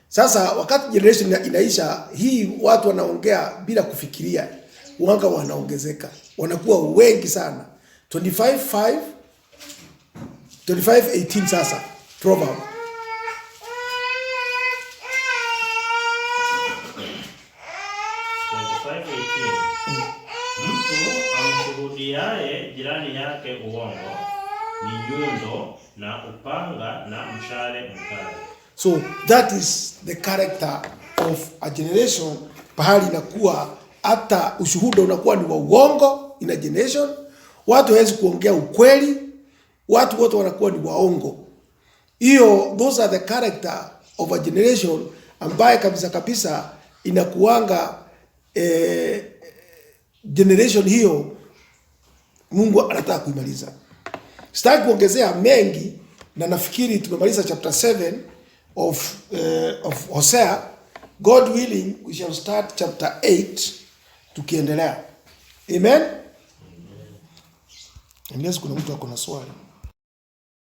Sasa wakati generation inaisha, hii watu wanaongea bila kufikiria, wanga wanaongezeka, wanakuwa wengi sana. 25:18 sasa Proverb. Mtu amshuhudiaye jirani yake uongo ni nyundo na upanga na mshale mkali. So that is the character of a generation. Pahali inakuwa hata ushuhuda unakuwa ni wa uongo in a generation. Watu hawezi kuongea ukweli. watu wote wanakuwa ni waongo. Hiyo, those are the character of a generation ambaye kabisa inakuanga generation hiyo Mungu anataka kuimaliza. Sitaki kuongezea mengi, na nafikiri tumemaliza chapter 7 of Hosea. God willing, we shall start chapter 8 tukiendelea. Amen. Unless kuna mtu ako na swali.